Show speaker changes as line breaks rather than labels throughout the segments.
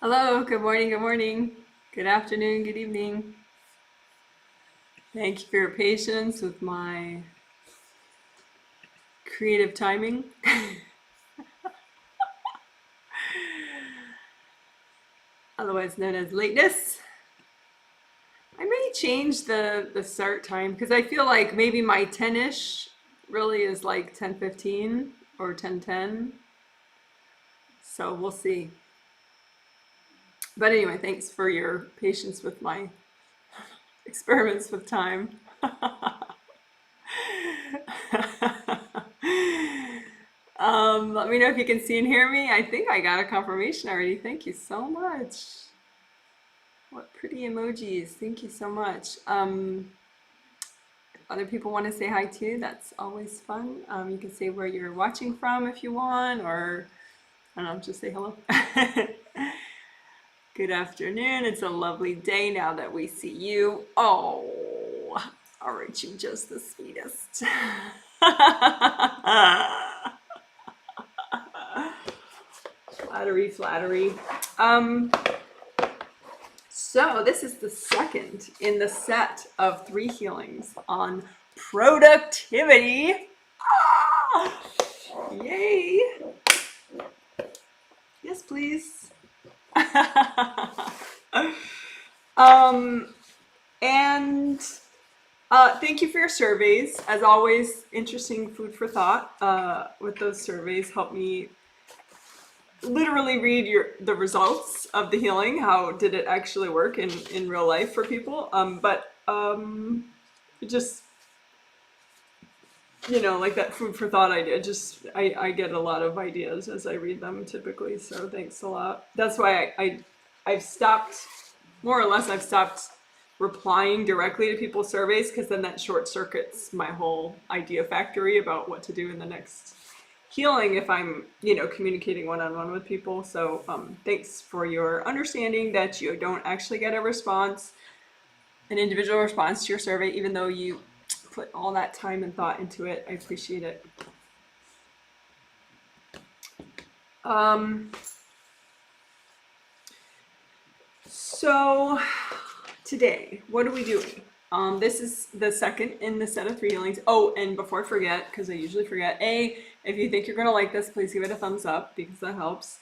Hello, good morning, good afternoon, good evening. Thank you for your patience with my creative timing. Otherwise known as lateness. I may change the start time because I feel like maybe my 10-ish really is like 10:15 or 10:10. So we'll see. But anyway, thanks for your patience with my experiments with time. Let me know if you can see and hear me. I think I got a confirmation already. Thank you so much. What pretty emojis. Thank you so much. If other people want to say hi too, that's always fun. You can say where you're watching from if you want, or I don't know, just say hello. Good afternoon. It's a lovely day now that we see you. Oh, aren't you just the sweetest? Flattery, flattery. So this is the second in the set of 3 healings on productivity. Ah! Yay! Yes, please. And thank you for your surveys. As always, interesting food for thought with those surveys. Help me literally read the results of the healing. How did it actually work in real life for people? Just, like that food for thought idea. Just I get a lot of ideas as I read them typically. So thanks a lot. That's why I've stopped, more or less, I've stopped replying directly to people's surveys, because then that short circuits my whole idea factory about what to do in the next healing if I'm, communicating one-on-one with people. So thanks for your understanding that you don't actually get a response, an individual response to your survey, even though you put all that time and thought into it. I appreciate it. So today, what are we doing? This is the second in the set of 3 healings. Oh, and before I forget, because I usually forget, A, if you think you're going to like this, please give it a thumbs up, because that helps.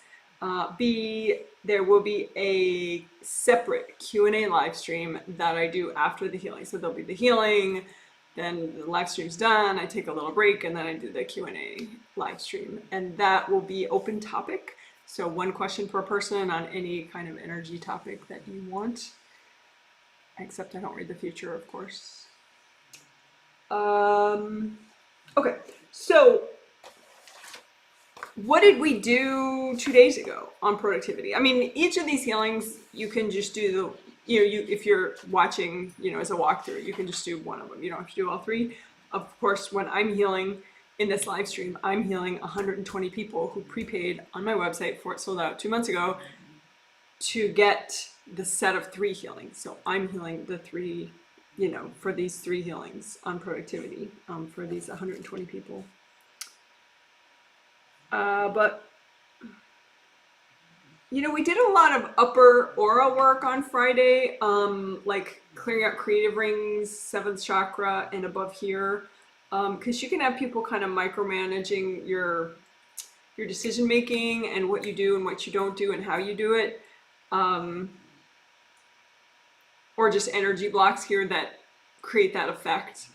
B, there will be a separate Q&A live stream that I do after the healing. So there'll be the healing, then the live stream's done, I take a little break, and then I do the Q&A live stream. And that will be open topic. So 1 question per person on any kind of energy topic that you want. Except I don't read the future, of course. Okay, so what did we do 2 days ago on productivity? I mean, each of these healings, you can just do if you're watching, as a walkthrough, you can just do one of them. You don't have to do all 3. Of course, when I'm healing in this live stream, I'm healing 120 people who prepaid on my website before it sold out 2 months ago to get the set of 3 healings. So I'm healing the 3, for these 3 healings on productivity for these 120 people. But we did a lot of upper aura work on Friday, like clearing out creative rings, 7th chakra, and above here, because you can have people kind of micromanaging your decision making and what you do and what you don't do and how you do it. Or just energy blocks here that create that effect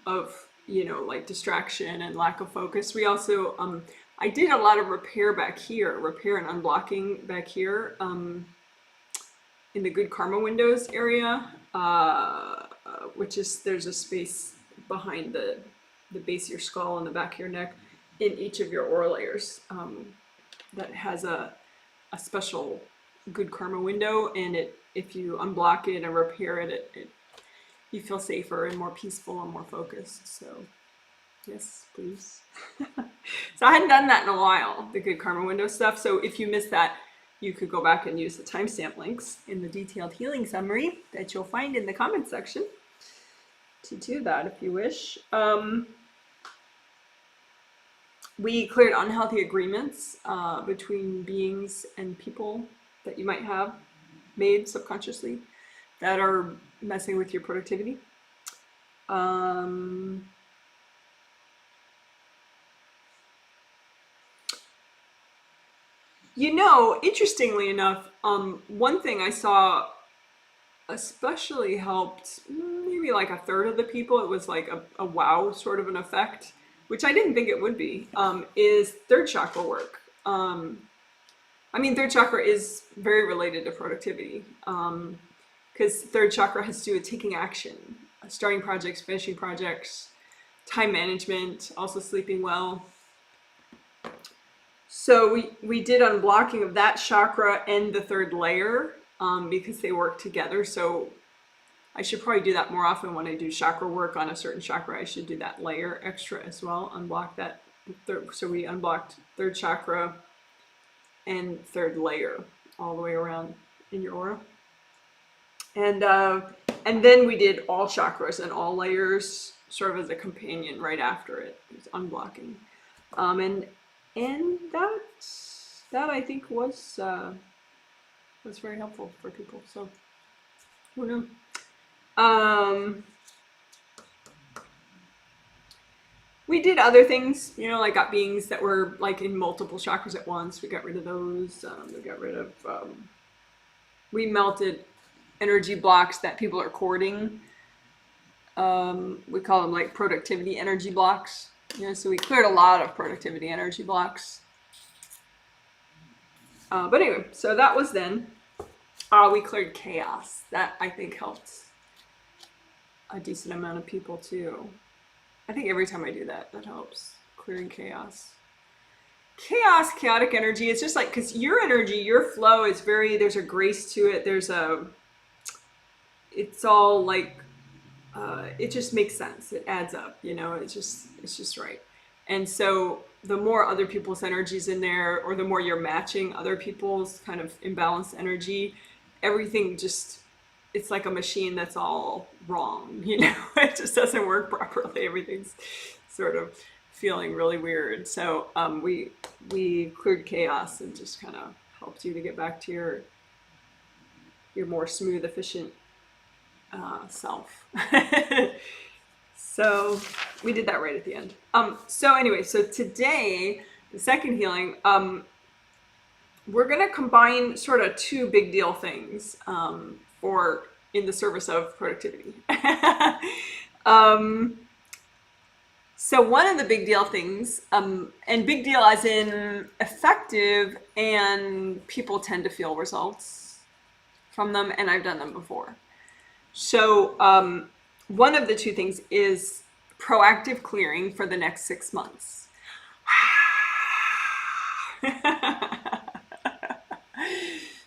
of, like distraction and lack of focus. We also, I did a lot of repair back here, repair and unblocking back here in the good karma windows area, which is, there's a space behind the base of your skull and the back of your neck in each of your aura layers that has a special good karma window, and if you unblock it and repair it, you feel safer and more peaceful and more focused. So yes, please. So I hadn't done that in a while, the good karma window stuff. So if you missed that, you could go back and use the timestamp links in the detailed healing summary that you'll find in the comments section to do that if you wish. We cleared unhealthy agreements between beings and people that you might have made subconsciously that are messing with your productivity. You know, interestingly enough, one thing I saw especially helped maybe like a third of the people. It was like a wow sort of an effect, which I didn't think it would be, is third chakra work. I mean, third chakra is very related to productivity, because third chakra has to do with taking action, starting projects, finishing projects, time management, also sleeping well. So we did unblocking of that chakra and the third layer, because they work together. So I should probably do that more often when I do chakra work on a certain chakra. I should do that layer extra as well, unblock that third. So we unblocked third chakra and third layer all the way around in your aura. And then we did all chakras and all layers sort of as a companion right after it. It was unblocking. And that I think was very helpful for people. So who knew? We did other things, you know, like got beings that were like in multiple chakras at once. We got rid of those. We got rid of. We melted energy blocks that people are courting. We call them like productivity energy blocks. You know, so we cleared a lot of productivity energy blocks. But anyway, so that was then. We cleared chaos. That I think helped a decent amount of people too. I think every time I do that, that helps. Clearing chaos. Chaos, chaotic energy, it's just like, because your energy, your flow is very, there's a grace to it. It's all like, it just makes sense. It adds up, you know, it's just right. And so the more other people's energies in there, or the more you're matching other people's kind of imbalanced energy, everything just, it's like a machine that's all wrong, you know, it just doesn't work properly. Everything's sort of feeling really weird. So we cleared chaos and just kind of helped you to get back to your more smooth, efficient self. So we did that right at the end. So anyway, so today, the second healing, we're going to combine sort of two big deal things for in the service of productivity. So one of the big deal things, and big deal as in effective, and people tend to feel results from them, and I've done them before. So one of the two things is proactive clearing for the next 6 months.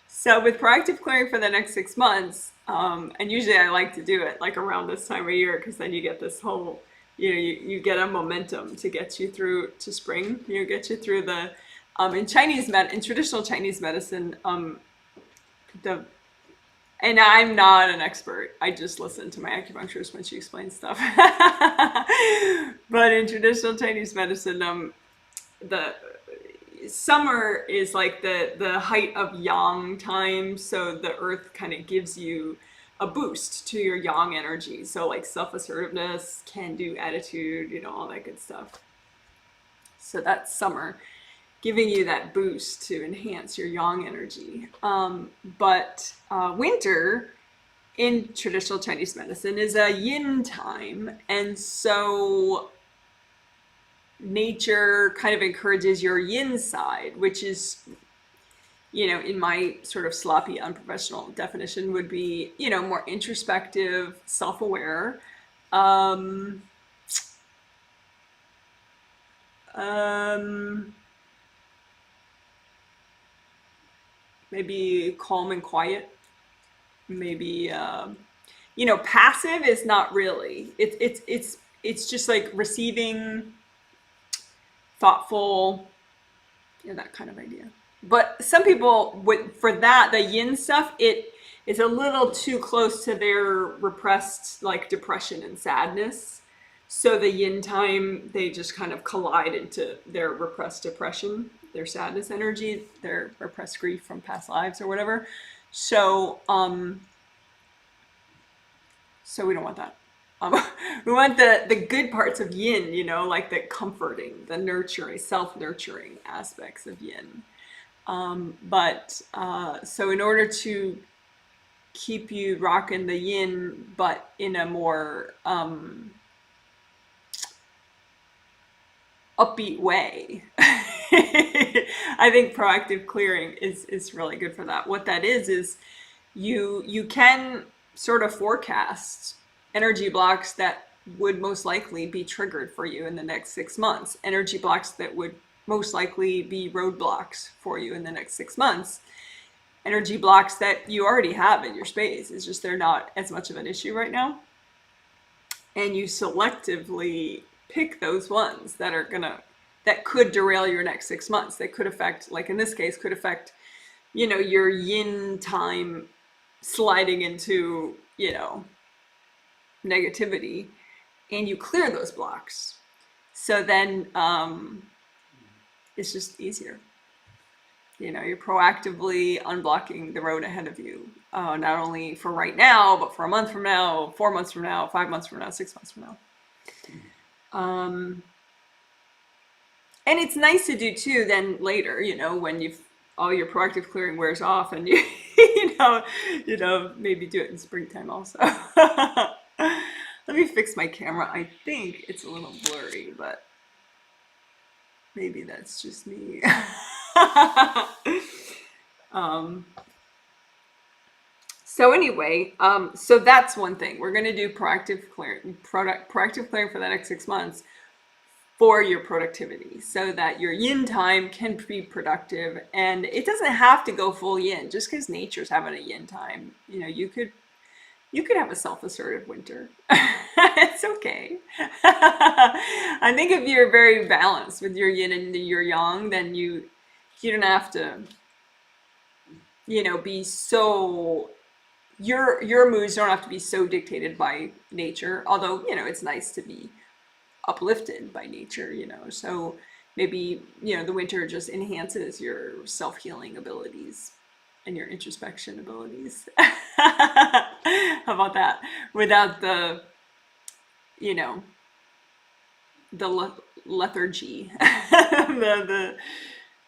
So with proactive clearing for the next 6 months, and usually I like to do it like around this time of year, because then you get this whole, you know, you get a momentum to get you through to spring. You know, get you through the in traditional Chinese medicine, and I'm not an expert. I just listen to my acupuncturist when she explains stuff. But in traditional Chinese medicine, the summer is like the height of yang time. So the earth kind of gives you a boost to your yang energy. So like self-assertiveness, can-do attitude, you know, all that good stuff. So that's summer, giving you that boost to enhance your yang energy. But winter in traditional Chinese medicine is a yin time. And so nature kind of encourages your yin side, which is, you know, in my sort of sloppy, unprofessional definition, would be, you know, more introspective, self-aware, maybe calm and quiet, maybe, you know, passive is not really, it's just like receiving, thoughtful, you know, that kind of idea. But some people for that, the yin stuff, it is a little too close to their repressed like depression and sadness. So the yin time, they just kind of collide into their repressed depression, their sadness energy, their repressed grief from past lives or whatever. So, so we don't want that. Um, we want the good parts of yin, you know, like the comforting, the nurturing, self-nurturing aspects of yin. So in order to keep you rocking the yin, but in a more upbeat way. I think proactive clearing is really good for that. What that is you can sort of forecast energy blocks that would most likely be triggered for you in the next 6 months, energy blocks that would most likely be roadblocks for you in the next 6 months, energy blocks that you already have in your space. It's just they're not as much of an issue right now. And you selectively pick those ones that could derail your next 6 months. That could affect, like in this case, could affect, you know, your yin time sliding into, you know, negativity, and you clear those blocks. So then it's just easier. You know, you're proactively unblocking the road ahead of you, not only for right now, but for a month from now, 4 months from now, 5 months from now, 6 months from now. And it's nice to do too then later, you know, when all your proactive clearing wears off, and you you know, maybe do it in springtime also. Let me fix my camera. I think it's a little blurry, but maybe that's just me. So anyway, so that's one thing. We're going to do proactive clearing for the next 6 months for your productivity, so that your yin time can be productive. And it doesn't have to go full yin just because nature's having a yin time. You know, you could have a self-assertive winter. It's okay. I think if you're very balanced with your yin and your yang, then you don't have to, you know, be so, your moods don't have to be so dictated by nature. Although, you know, it's nice to be uplifted by nature, you know. So maybe, you know, the winter just enhances your self-healing abilities and your introspection abilities. How about that? Without the, you know, the lethargy,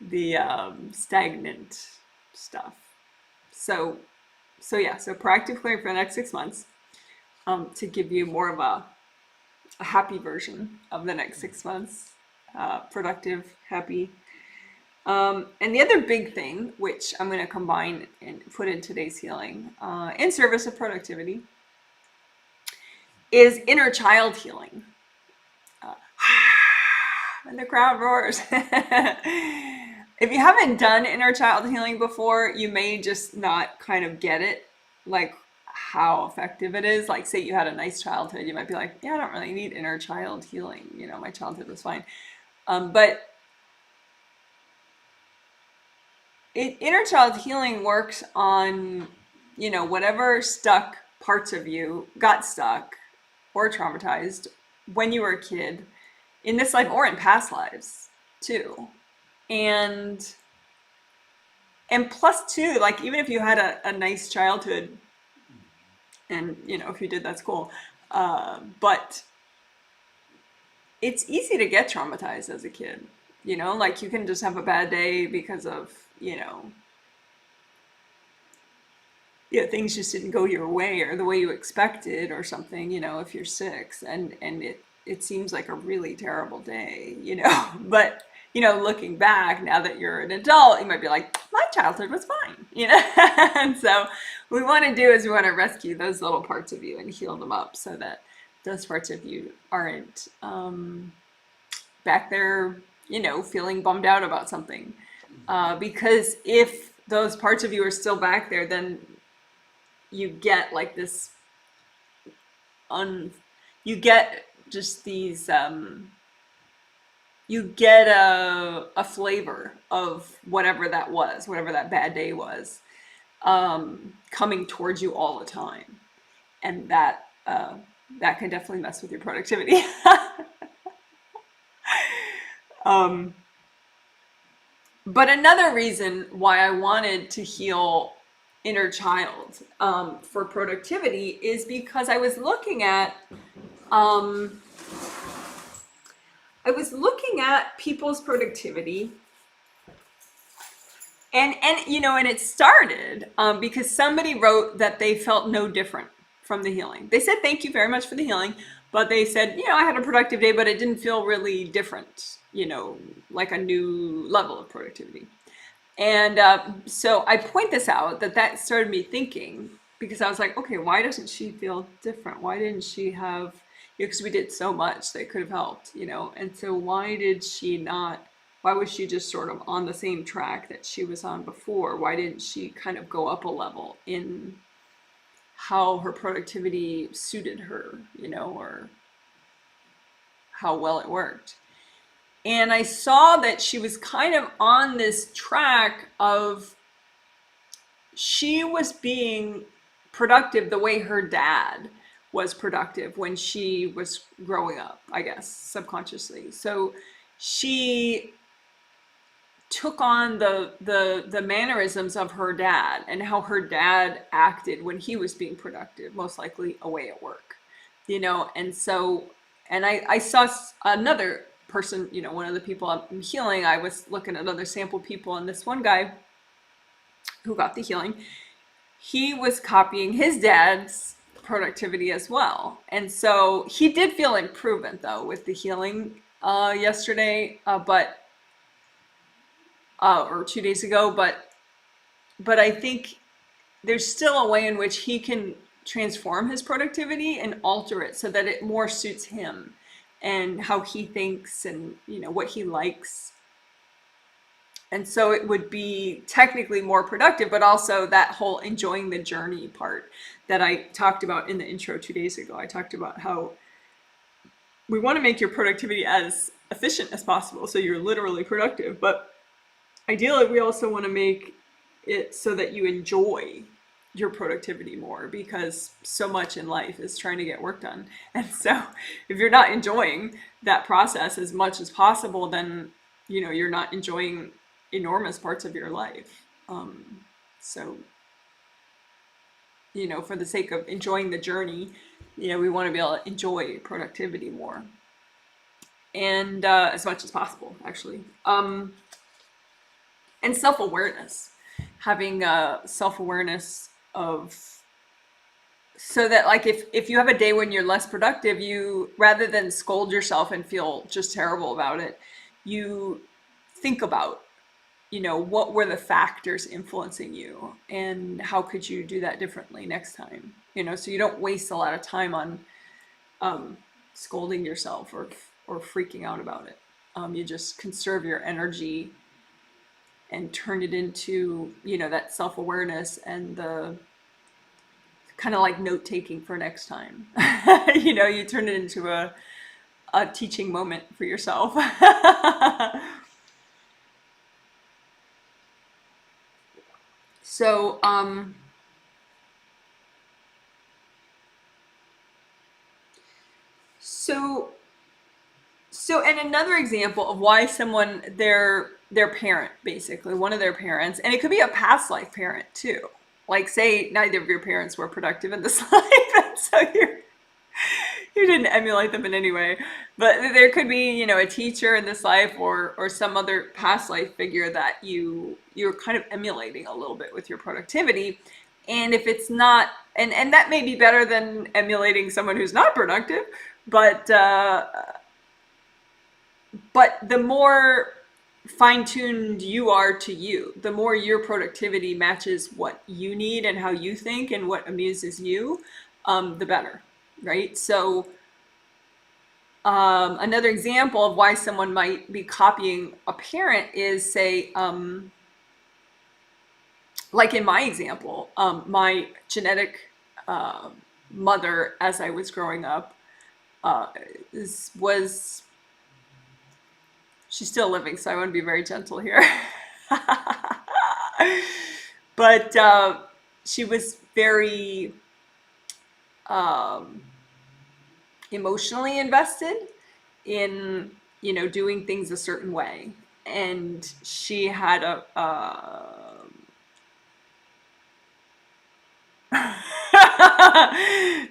the stagnant stuff. So yeah, so proactive clearing for the next 6 months, to give you more of a happy version of the next 6 months, productive, happy. And the other big thing, which I'm going to combine and put in today's healing, in service of productivity, is inner child healing. And the crowd roars. If you haven't done inner child healing before, you may just not kind of get it, like how effective it is. Like, say you had a nice childhood, you might be like, yeah, I don't really need inner child healing. You know, my childhood was fine. But inner child healing works on, you know, whatever stuck parts of you got stuck or traumatized when you were a kid, in this life or in past lives too. And plus too, like, even if you had a nice childhood, and, you know, if you did, that's cool. But it's easy to get traumatized as a kid, you know, like you can just have a bad day because of, you know, things just didn't go your way or the way you expected or something, you know, if you're 6, and it seems like a really terrible day, you know. But, you know, looking back now that you're an adult, you might be like, my childhood was fine, you know. And so what we want to do is we want to rescue those little parts of you and heal them up, so that those parts of you aren't back there, you know, feeling bummed out about something. Because if those parts of you are still back there, then you get like this you get just these you get a flavor of whatever that was, whatever that bad day was, coming towards you all the time. And that that can definitely mess with your productivity. um, but another reason why I wanted to heal inner child for productivity is because um, I was looking at people's productivity, and and it started because somebody wrote that they felt no different from the healing. They said thank you very much for the healing, but they said, I had a productive day, but it didn't feel really different, like a new level of productivity. And so I point this out that started me thinking, because I was like, okay, why doesn't she feel different? Why didn't she have, because we did so much that could have helped, and so why did she not, why was she just sort of on the same track that she was on before? Why didn't she kind of go up a level in how her productivity suited her, or how well it worked? And I saw that she was kind of on this track of, she was being productive the way her dad was productive when she was growing up, I guess, subconsciously. So she took on the mannerisms of her dad and how her dad acted when he was being productive, most likely away at work, and so, and I saw another person, one of the people I'm healing, I was looking at other sample people, and this one guy who got the healing, he was copying his dad's productivity as well. And so he did feel improvement though with the healing yesterday, or 2 days ago, but I think there's still a way in which he can transform his productivity and alter it so that it more suits him and how he thinks and what he likes. And so it would be technically more productive, but also that whole enjoying the journey part that I talked about in the intro 2 days ago. I talked about how we want to make your productivity as efficient as possible, so you're literally productive, but ideally we also want to make it so that you enjoy your productivity more, because so much in life is trying to get work done. And so if you're not enjoying that process as much as possible, then you're not enjoying enormous parts of your life. So for the sake of enjoying the journey, we want to be able to enjoy productivity more, and as much as possible, actually. And self-awareness, having self-awareness of, so that like if you have a day when you're less productive, you, rather than scold yourself and feel just terrible about it, you think about, what were the factors influencing you and how could you do that differently next time, so you don't waste a lot of time on scolding yourself or freaking out about it. You just conserve your energy and turn it into, that self-awareness and the kind of like note-taking for next time. You turn it into a teaching moment for yourself. So, and another example of why someone, their parent, basically one of their parents, and it could be a past life parent too. Like, say neither of your parents were productive in this life, and so you didn't emulate them in any way, but there could be, a teacher in this life or some other past life figure that you're kind of emulating a little bit with your productivity. And if it's not, and that may be better than emulating someone who's not productive, but the more fine-tuned you are to you, the more your productivity matches what you need and how you think and what amuses you, the better, right? So another example of why someone might be copying a parent is, say, like in my example, my genetic mother, as I was growing up, was, she's still living, so I want to be very gentle here. But she was very emotionally invested in, doing things a certain way. And she had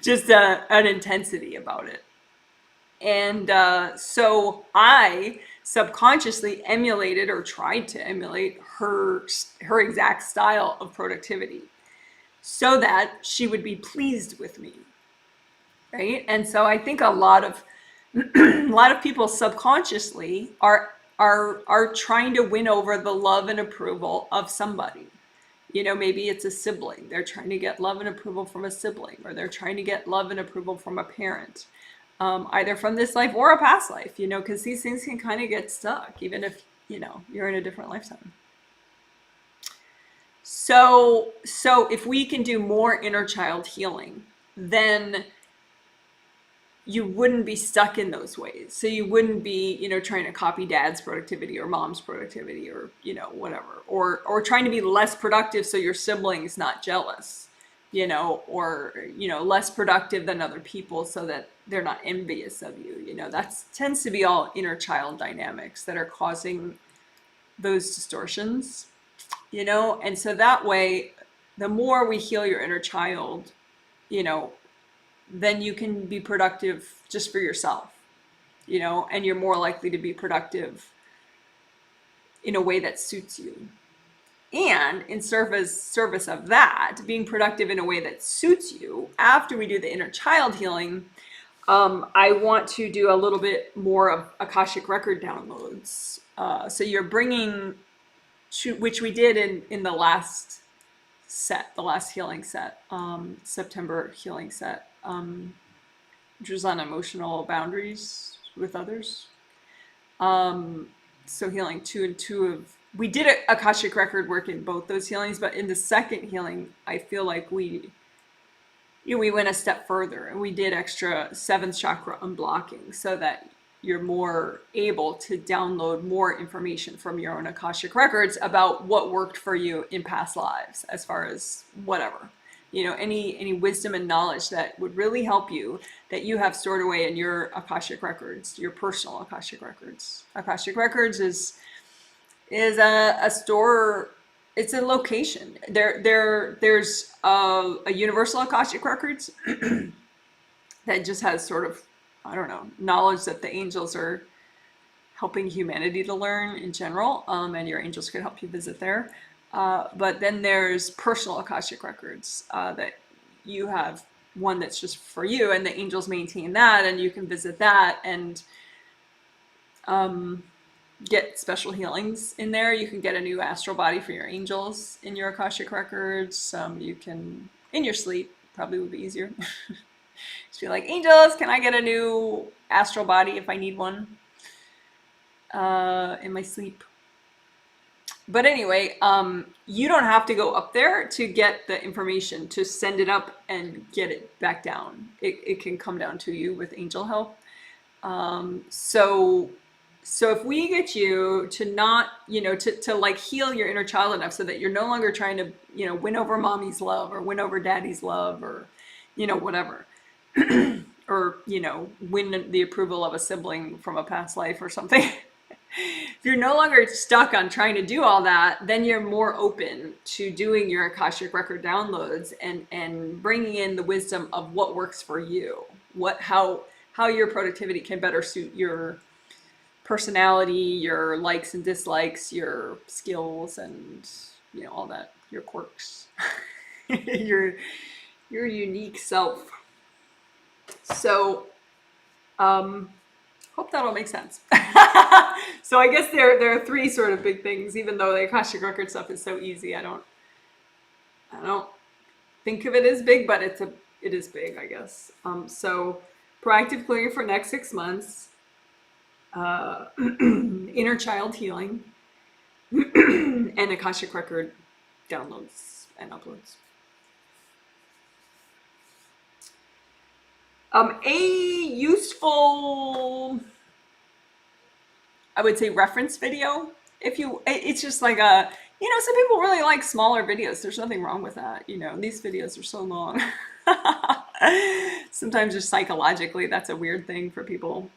just an intensity about it. And so I subconsciously emulated or tried to emulate her exact style of productivity so that she would be pleased with me, right? And so I think a lot of people subconsciously are trying to win over the love and approval of somebody. Maybe it's a sibling. They're trying to get love and approval from a sibling, or they're trying to get love and approval from a parent, either from this life or a past life, because these things can kind of get stuck, even if, you're in a different lifetime. So if we can do more inner child healing, then you wouldn't be stuck in those ways. So you wouldn't be, trying to copy dad's productivity or mom's productivity or, whatever, or trying to be less productive so your sibling's not jealous, or, less productive than other people so that they're not envious of you. That tends to be all inner child dynamics that are causing those distortions, and so that way, the more we heal your inner child, then you can be productive just for yourself, and you're more likely to be productive in a way that suits you. And in service of that, being productive in a way that suits you, after we do the inner child healing, I want to do a little bit more of Akashic record downloads. So you're bringing, which we did in the last set, the last healing set, September healing set, which was on emotional boundaries with others. So healing 2 and 2 of, we did Akashic record work in both those healings, but in the second healing, I feel like we went a step further and we did extra 7th chakra unblocking so that you're more able to download more information from your own Akashic records about what worked for you in past lives, as far as whatever, any wisdom and knowledge that would really help you, that you have stored away in your Akashic records, your personal Akashic records. Akashic records is a store. It's a location. There's a universal Akashic records that just has sort of, I don't know, knowledge that the angels are helping humanity to learn in general, and your angels could help you visit there. But then there's personal Akashic records that you have, one that's just for you, and the angels maintain that, and you can visit that and get special healings in there. You can get a new astral body for your angels in your Akashic records. You can, in your sleep, probably would be easier. Just be like, angels, can I get a new astral body if I need one in my sleep? But anyway, you don't have to go up there to get the information, to send it up and get it back down. It can come down to you with angel help. So if we get you to not, to like heal your inner child enough so that you're no longer trying to, win over mommy's love or win over daddy's love or, whatever, or, win the approval of a sibling from a past life or something. If you're no longer stuck on trying to do all that, then you're more open to doing your Akashic record downloads and bringing in the wisdom of what works for you, how your productivity can better suit your personality, your likes and dislikes, your skills, and all that, your quirks, your unique self. So hope that all makes sense. So I guess there are 3 sort of big things, even though the Akashic record stuff is so easy. I don't think of it as big, but it is big, I guess. So proactive clearing for next 6 months, inner child healing, and Akashic record downloads and uploads. A useful, I would say, reference video. It's just like some people really like smaller videos. There's nothing wrong with that. These videos are so long. Sometimes just psychologically, that's a weird thing for people.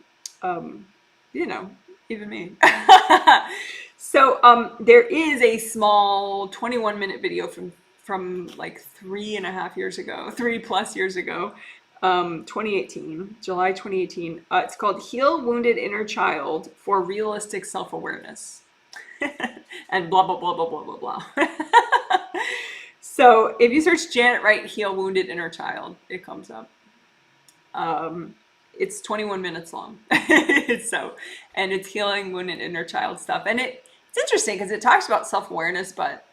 Um, you know, even me. So there is a small 21-minute video from like 3.5 years ago, 3+ years ago, 2018, July 2018. It's called "Heal Wounded Inner Child for Realistic Self-Awareness," and blah blah blah blah blah blah blah. So if you search Janet Wright "Heal Wounded Inner Child," it comes up. It's 21 minutes long. So, and it's healing wounded inner child stuff. And it's interesting because it talks about self-awareness, but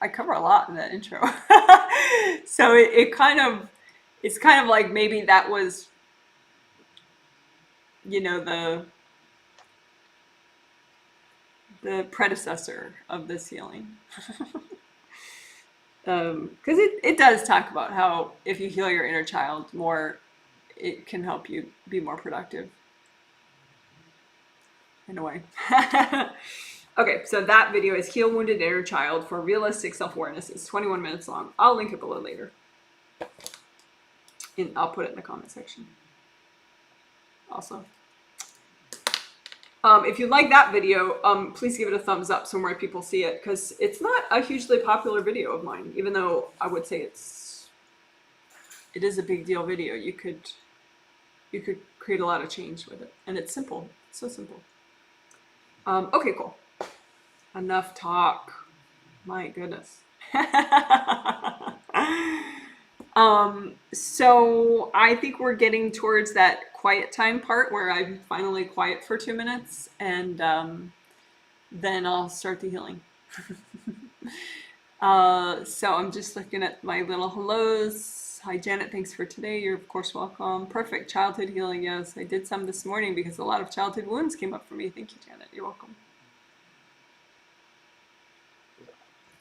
I cover a lot in that intro. So it's kind of like maybe that was, you know, the predecessor of this healing. Because it does talk about how if you heal your inner child more, it can help you be more productive in a way. Okay, so that video is "Heal Wounded Inner Child for Realistic Self-Awareness." It's 21 minutes long. I'll link it below later. And I'll put it in the comment section. Also. If you like that video, please give it a thumbs up so more people see it, because it's not a hugely popular video of mine, even though I would say it is a big deal video. You could create a lot of change with it, and it's simple. It's so simple. Okay, cool. Enough talk. My goodness. So I think we're getting towards that quiet time part where I'm finally quiet for 2 minutes, and then I'll start the healing. So I'm just looking at my little hellos. Hi, Janet. Thanks for today. You're, of course, welcome. Perfect. Childhood healing. Yes, I did some this morning because a lot of childhood wounds came up for me. Thank you, Janet. You're welcome.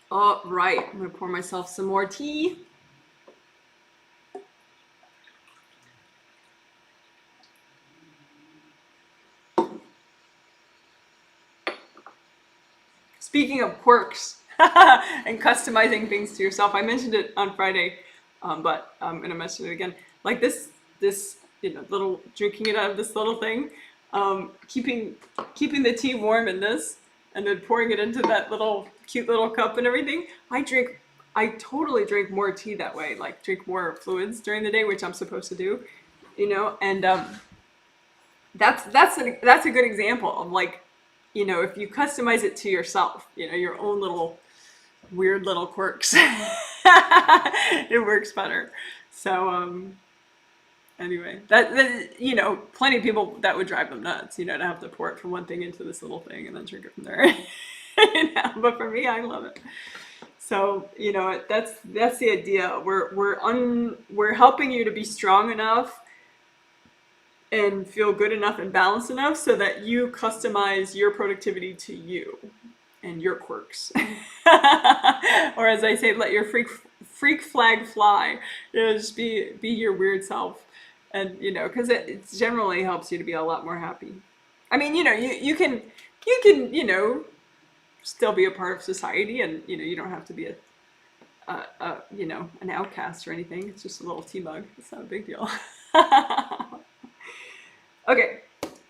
All right. I'm going to pour myself some more tea. Speaking of quirks and customizing things to yourself, I mentioned it on Friday, but I'm going to mention it again. Like this, little drinking it out of this little thing, keeping the tea warm in this, and then pouring it into that little cute little cup and everything. I totally drink more tea that way. Like drink more fluids during the day, which I'm supposed to do, and that's a good example of like, if you customize it to yourself, your own little weird little quirks, it works better. So anyway, that plenty of people that would drive them nuts, to have to pour it from one thing into this little thing and then drink it from there. But for me, I love it. So that's the idea. We're helping you to be strong enough and feel good enough and balanced enough so that you customize your productivity to you and your quirks. Or as I say, let your freak flag fly. Just be your weird self. And because it generally helps you to be a lot more happy. I mean, you can still be a part of society, and you don't have to be an outcast or anything. It's just a little tea mug. It's not a big deal. Okay,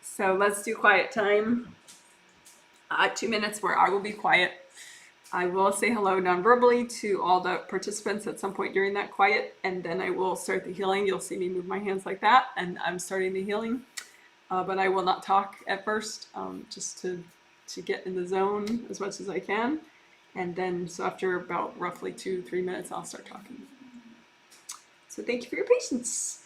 so let's do quiet time. 2 minutes where I will be quiet. I will say hello non-verbally to all the participants at some point during that quiet, and then I will start the healing. You'll see me move my hands like that, and I'm starting the healing. But I will not talk at first, just to get in the zone as much as I can. And then, so after about roughly 2-3 minutes, I'll start talking. So thank you for your patience.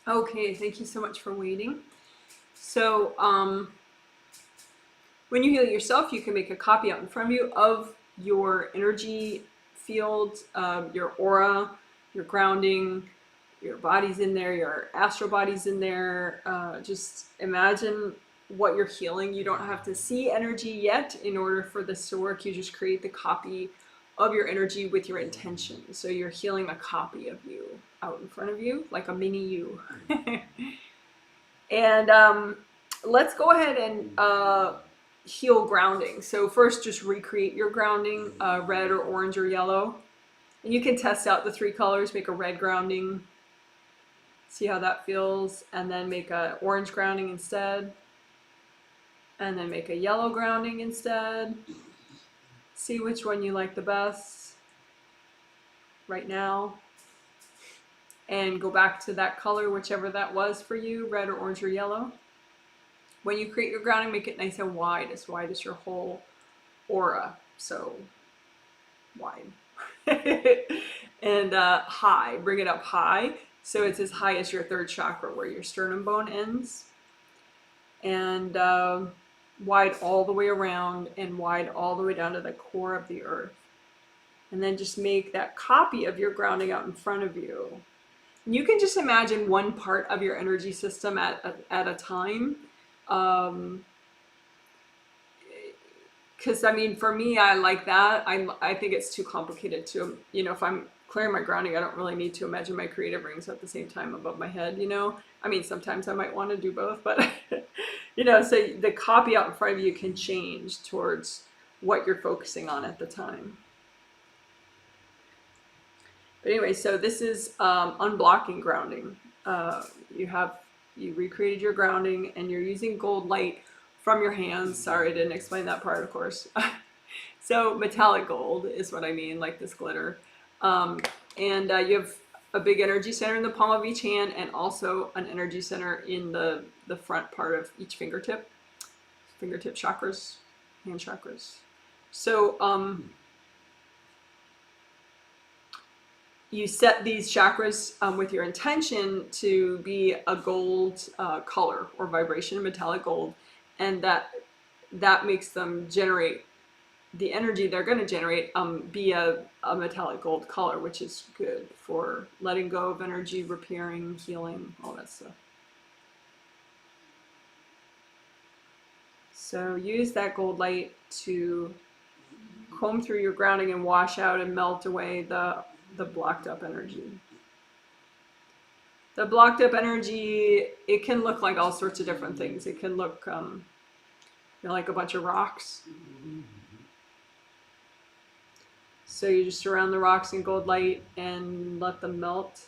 Okay, thank you so much for waiting. So, when you heal yourself, you can make a copy out in front of you of your energy field, your aura, your grounding, your body's in there, your astral body's in there. Just imagine what you're healing. You don't have to see energy yet in order for this to work. You just create the copy of your energy with your intention. So you're healing a copy of you out in front of you, like a mini you. And let's go ahead and heal grounding. So first, just recreate your grounding, red or orange or yellow. And you can test out the 3 colors, make a red grounding, see how that feels, and then make a orange grounding instead. And then make a yellow grounding instead. See which one you like the best right now. And go back to that color, whichever that was for you, red or orange or yellow. When you create your grounding, make it nice and wide as your whole aura. So wide. And high, bring it up high. So it's as high as your 3rd chakra where your sternum bone ends. And wide all the way around and wide all the way down to the core of the earth. And then just make that copy of your grounding out in front of you. And you can just imagine one part of your energy system at a time. Because I mean, for me, I like that. I think it's too complicated to, if I'm clearing my grounding, I don't really need to imagine my creative rings at the same time above my head, I mean, sometimes I might want to do both, but so the copy out in front of you can change towards what you're focusing on at the time. But anyway, so this is unblocking grounding. You recreated your grounding and you're using gold light from your hands. Sorry, I didn't explain that part, of course. So metallic gold is what I mean, like this glitter. And you have a big energy center in the palm of each hand and also an energy center in the front part of each fingertip chakras, hand chakras. So you set these chakras with your intention to be a gold color or vibration, metallic gold, and that makes them generate the energy they're going to generate be a metallic gold color, which is good for letting go of energy, repairing, healing, all that stuff. So use that gold light to comb through your grounding and wash out and melt away the blocked up energy. The blocked up energy, it can look like all sorts of different things. It can look like a bunch of rocks. So you just surround the rocks in gold light and let them melt.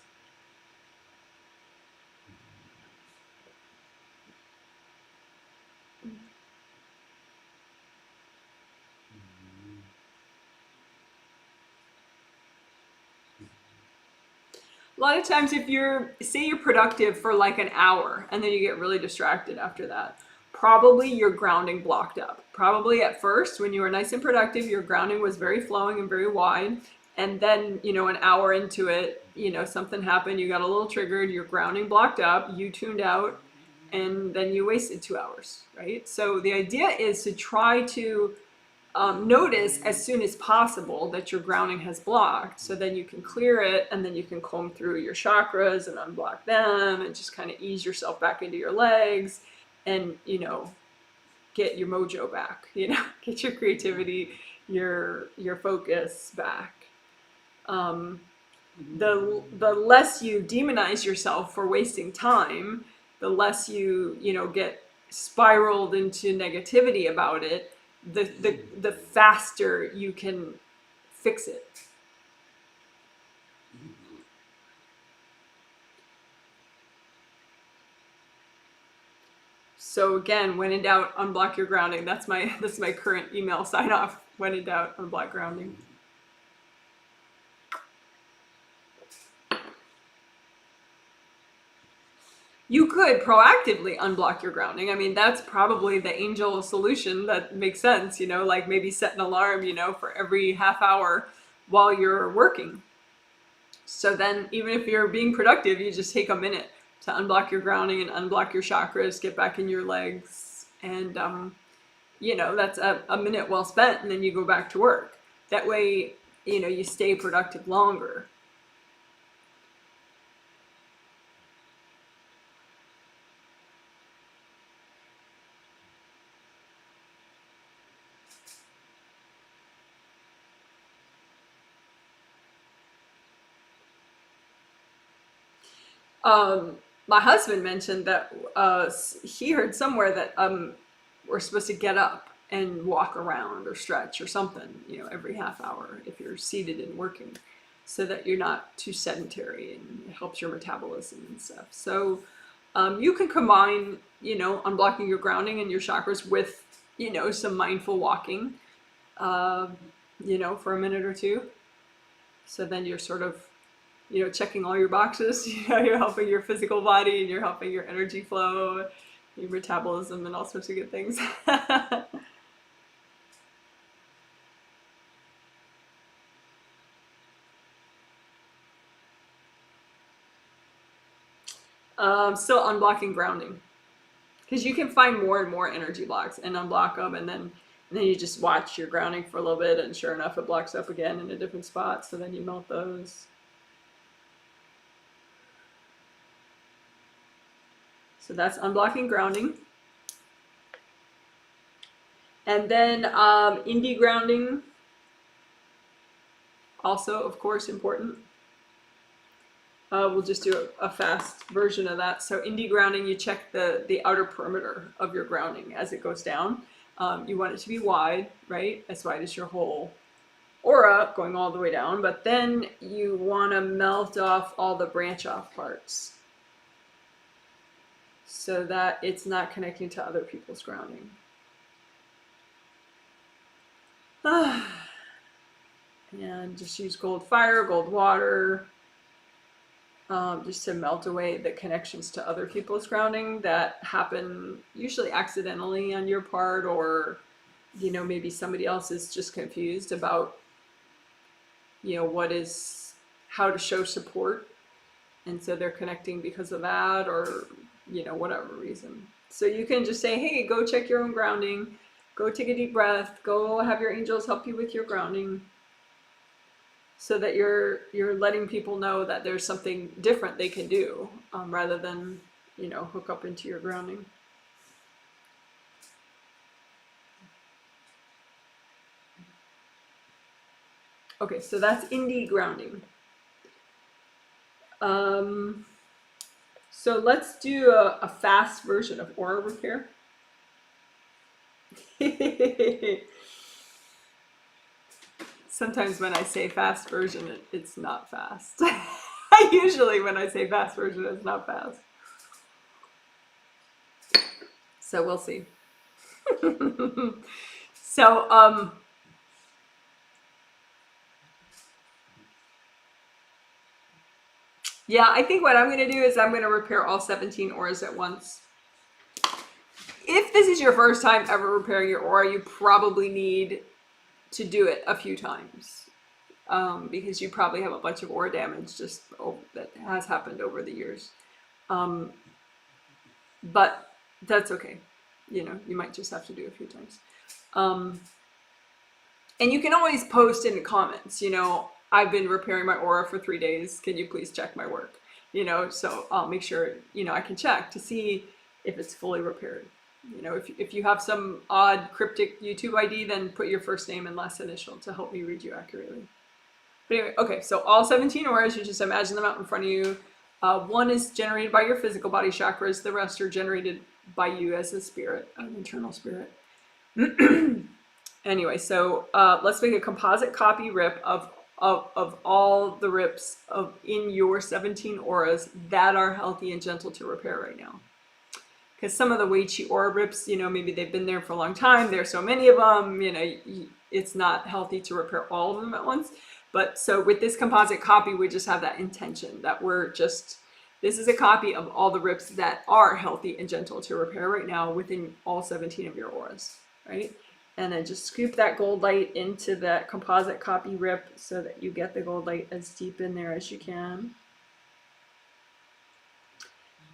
A lot of times if say you're productive for like an hour and then you get really distracted after that, probably your grounding blocked up. Probably at first when you were nice and productive, your grounding was very flowing and very wide. And then, an hour into it, something happened, you got a little triggered, your grounding blocked up, you tuned out, and then you wasted 2 hours, right? So the idea is to try to notice as soon as possible that your grounding has blocked, so then you can clear it and then you can comb through your chakras and unblock them and just kind of ease yourself back into your legs and get your mojo back, get your creativity, your focus back. The less you demonize yourself for wasting time, the less you get spiraled into negativity about it, the faster you can fix it. So again, when in doubt, unblock your grounding. That's my current email sign off. When in doubt, unblock grounding. You could proactively unblock your grounding. I mean, that's probably the angel solution that makes sense, like maybe set an alarm, for every half hour while you're working. So then even if you're being productive, you just take a minute to unblock your grounding and unblock your chakras, get back in your legs. And, you know, that's a minute well spent, and then you go back to work. That way, you know, you stay productive longer. My husband mentioned that he heard somewhere that we're supposed to get up and walk around or stretch or something, you know, every half hour if you're seated and working, so that you're not too sedentary, and it helps your metabolism and stuff. So you can combine, you know, unblocking your grounding and your chakras with, you know, some mindful walking, you know, for a minute or two. So then you're sort of, you know, checking all your boxes. You know, you're helping your physical body, and you're helping your energy flow, your metabolism, and all sorts of good things. Still unblocking grounding, because you can find more and more energy blocks and unblock them, and then you just watch your grounding for a little bit, and sure enough, it blocks up again in a different spot. So then you melt those. So that's unblocking grounding. And then indie grounding, also, of course, important. We'll just do a fast version of that. So indie grounding, you check the outer perimeter of your grounding as it goes down. You want it to be wide, right? As wide as your whole aura, going all the way down. But then you want to melt off all the branch off parts, so that it's not connecting to other people's grounding. And just use gold fire, gold water, just to melt away the connections to other people's grounding that happen usually accidentally on your part, or, you know, maybe somebody else is just confused about, you know, how to show support, and so they're connecting because of that, or, you know, whatever reason. So you can just say, hey, go check your own grounding, go take a deep breath, go have your angels help you with your grounding, so that you're letting people know that there's something different they can do, rather than, you know, hook up into your grounding. Okay, so that's indie grounding. So let's do a fast version of aura repair. Sometimes when I say fast version, it's not fast. Usually when I say fast version, it's not fast. So we'll see. So, yeah, I think what I'm going to do is I'm going to repair all 17 auras at once. If this is your first time ever repairing your aura, you probably need to do it a few times, because you probably have a bunch of aura damage just that has happened over the years. But that's okay. You know, you might just have to do it a few times. And you can always post in the comments, you know, I've been repairing my aura for 3 days. Can you please check my work? You know, so I'll make sure, you know, I can check to see if it's fully repaired. You know, if you have some odd cryptic YouTube ID, then put your first name and last initial to help me read you accurately. But anyway, okay, so all 17 auras, you just imagine them out in front of you. One is generated by your physical body chakras. The rest are generated by you as a spirit, an internal spirit. Anyway, so let's make a composite copy rip of all the rips in your 17 auras that are healthy and gentle to repair right now. Because some of the Wei Qi aura rips, you know, maybe they've been there for a long time. There's so many of them, you know, it's not healthy to repair all of them at once. But so with this composite copy, we just have that intention that this is a copy of all the rips that are healthy and gentle to repair right now within all 17 of your auras, right? And then just scoop that gold light into that composite copy rip so that you get the gold light as deep in there as you can.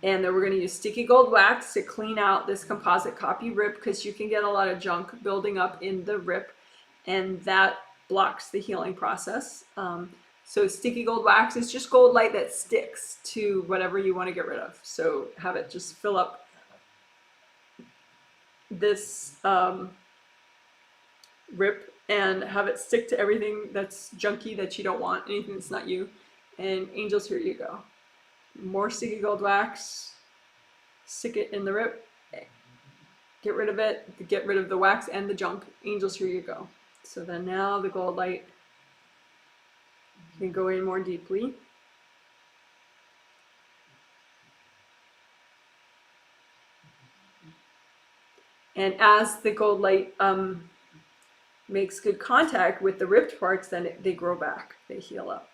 And then we're going to use sticky gold wax to clean out this composite copy rip, because you can get a lot of junk building up in the rip, and that blocks the healing process. So sticky gold wax is just gold light that sticks to whatever you want to get rid of. So have it just fill up this rip and have it stick to everything that's junky that you don't want, anything that's not you. And angels, here you go. More sticky gold wax, stick it in the rip, get rid of it, get rid of the wax and the junk. Angels, here you go. So then now the gold light can go in more deeply. And as the gold light makes good contact with the ripped parts, then they grow back, they heal up.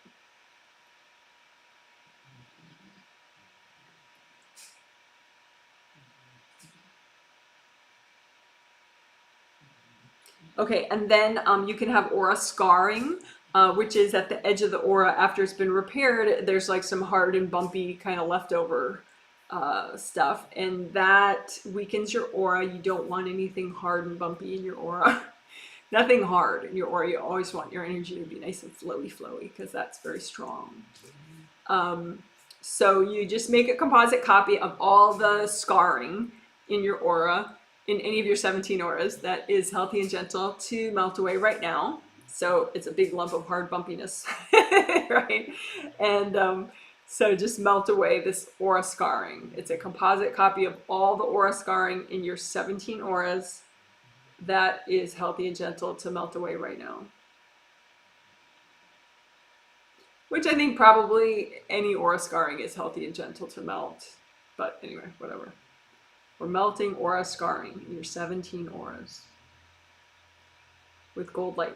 Okay, and then you can have aura scarring, which is at the edge of the aura after it's been repaired. There's like some hard and bumpy kind of leftover stuff, and that weakens your aura. You don't want anything hard and bumpy in your aura. Nothing hard in your aura. You always want your energy to be nice and flowy, because that's very strong. So you just make a composite copy of all the scarring in your aura, in any of your 17 auras, that is healthy and gentle to melt away right now. So it's a big lump of hard bumpiness, right? And so just melt away this aura scarring. It's a composite copy of all the aura scarring in your 17 auras that is healthy and gentle to melt away right now. Which I think probably any aura scarring is healthy and gentle to melt. But anyway, whatever. We're melting aura scarring in your 17 auras with gold light.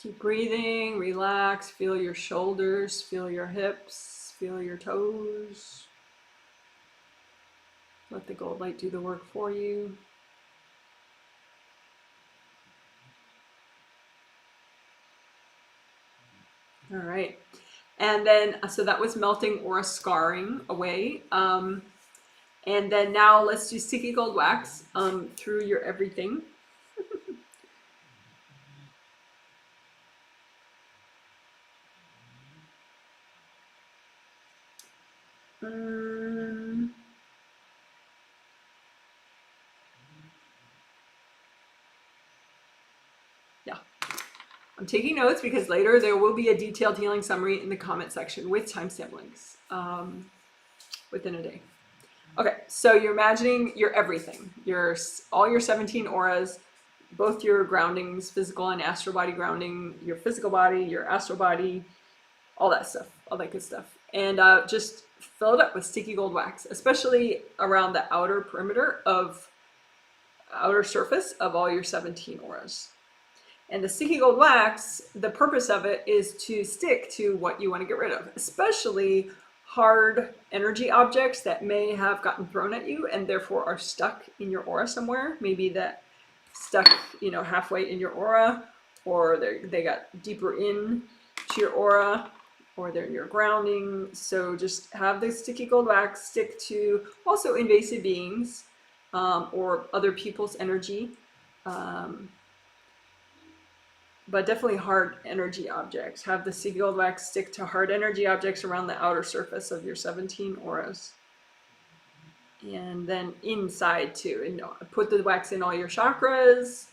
Keep breathing, relax, feel your shoulders, feel your hips, feel your toes. Let the gold light do the work for you. All right, and then so that was melting aura scarring away. And then now let's do sticky gold wax through your everything. Yeah. I'm taking notes because later there will be a detailed healing summary in the comment section with timestamp links within a day. Okay, so you're imagining your everything, all your 17 auras, both your groundings, physical and astral body grounding, your physical body, your astral body, all that stuff, all that good stuff. And just fill it up with sticky gold wax, especially around the outer surface of all your 17 auras. And the sticky gold wax, the purpose of it is to stick to what you want to get rid of, especially hard energy objects that may have gotten thrown at you and therefore are stuck in your aura somewhere. Maybe that stuck, halfway in your aura, or they got deeper in to your aura, or they're in your grounding. So just have the sticky gold wax stick to also invasive beings or other people's energy. But definitely hard energy objects. Have the sticky gold wax stick to hard energy objects around the outer surface of your 17 auras. And then inside too. And put the wax in all your chakras.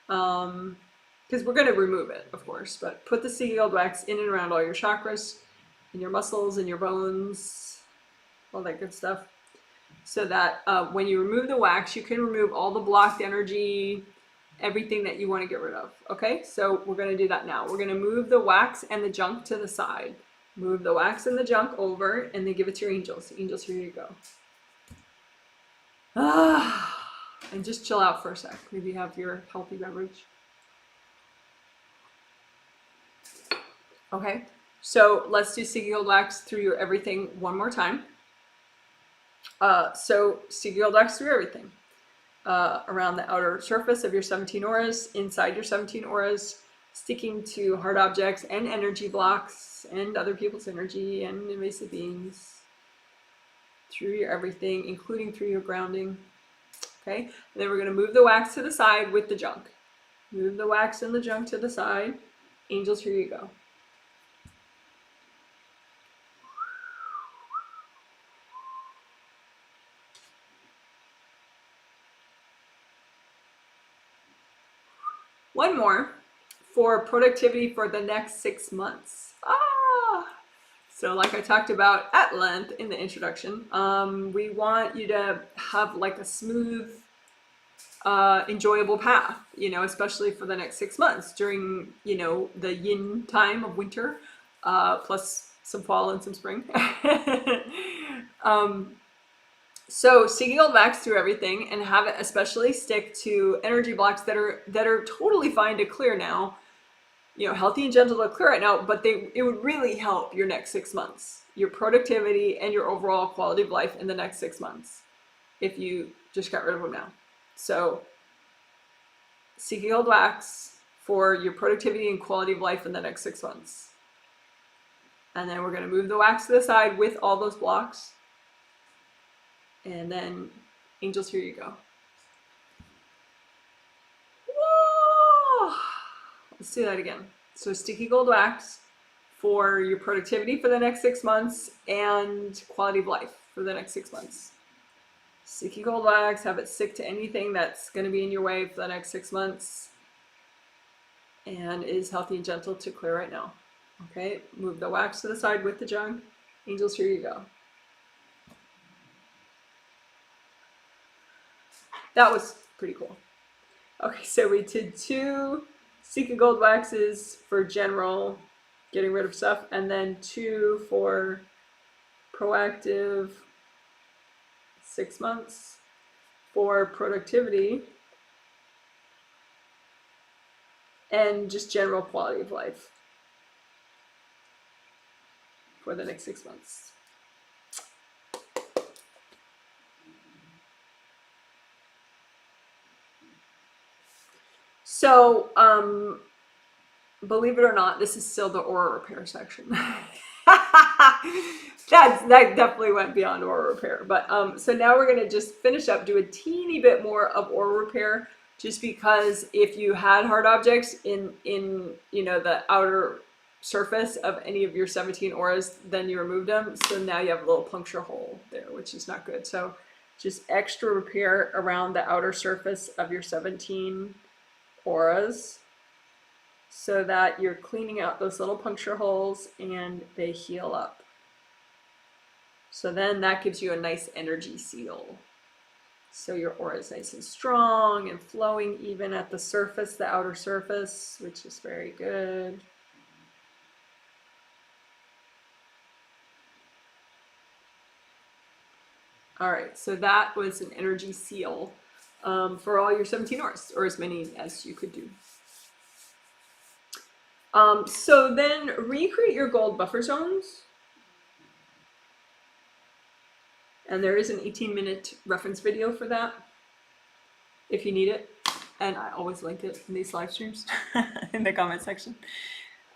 Because we're going to remove it, of course. But put the sticky gold wax in and around all your chakras, in your muscles, in your bones, all that good stuff. So that when you remove the wax, you can remove all the blocked energy, everything that you want to get rid of. Okay, so we're going to do that now. We're going to move the wax and the junk to the side. Move the wax and the junk over, and then give it to your angels. Angels, here you go. And just chill out for a sec. Maybe have your healthy beverage. Okay, so let's do sticky gold wax through your everything one more time. So sticky gold wax through everything. around the outer surface of your 17 auras, inside your 17 auras, sticking to hard objects and energy blocks and other people's energy and invasive beings through your everything, including through your grounding. Okay, and then we're going to move the wax to the side with the junk. Move the wax and the junk to the side. Angels, here you go. One more for productivity for the next 6 months. So like I talked about at length in the introduction, we want you to have like a smooth, enjoyable path, you know, especially for the next 6 months during, you know, the yin time of winter, plus some fall and some spring. So sticky gold wax through everything and have it especially stick to energy blocks that are totally fine to clear now, you know, healthy and gentle to clear right now, but it would really help your next 6 months, your productivity and your overall quality of life in the next 6 months if you just got rid of them now. So sticky gold wax for your productivity and quality of life in the next 6 months. And then we're going to move the wax to the side with all those blocks. And then, angels, here you go. Whoa! Let's do that again. So sticky gold wax for your productivity for the next 6 months and quality of life for the next 6 months. Sticky gold wax, have it stick to anything that's going to be in your way for the next 6 months and is healthy and gentle to clear right now. Okay, move the wax to the side with the junk. Angels, here you go. That was pretty cool. Okay, so we did 2 sticky gold waxes for general, getting rid of stuff, and then 2 for proactive, 6 months, for productivity, and just general quality of life for the next 6 months. So, believe it or not, this is still the aura repair section. That definitely went beyond aura repair. But so now we're going to just finish up, do a teeny bit more of aura repair, just because if you had hard objects in you know, the outer surface of any of your 17 auras, then you removed them. So now you have a little puncture hole there, which is not good. So just extra repair around the outer surface of your 17 auras so that you're cleaning out those little puncture holes and they heal up. So then that gives you a nice energy seal. So your aura is nice and strong and flowing even at the surface, the outer surface, which is very good. All right, so that was an energy seal for all your 17 auras, or as many as you could do. So then recreate your gold buffer zones. And there is an 18-minute reference video for that if you need it. And I always link it in these live streams in the comment section.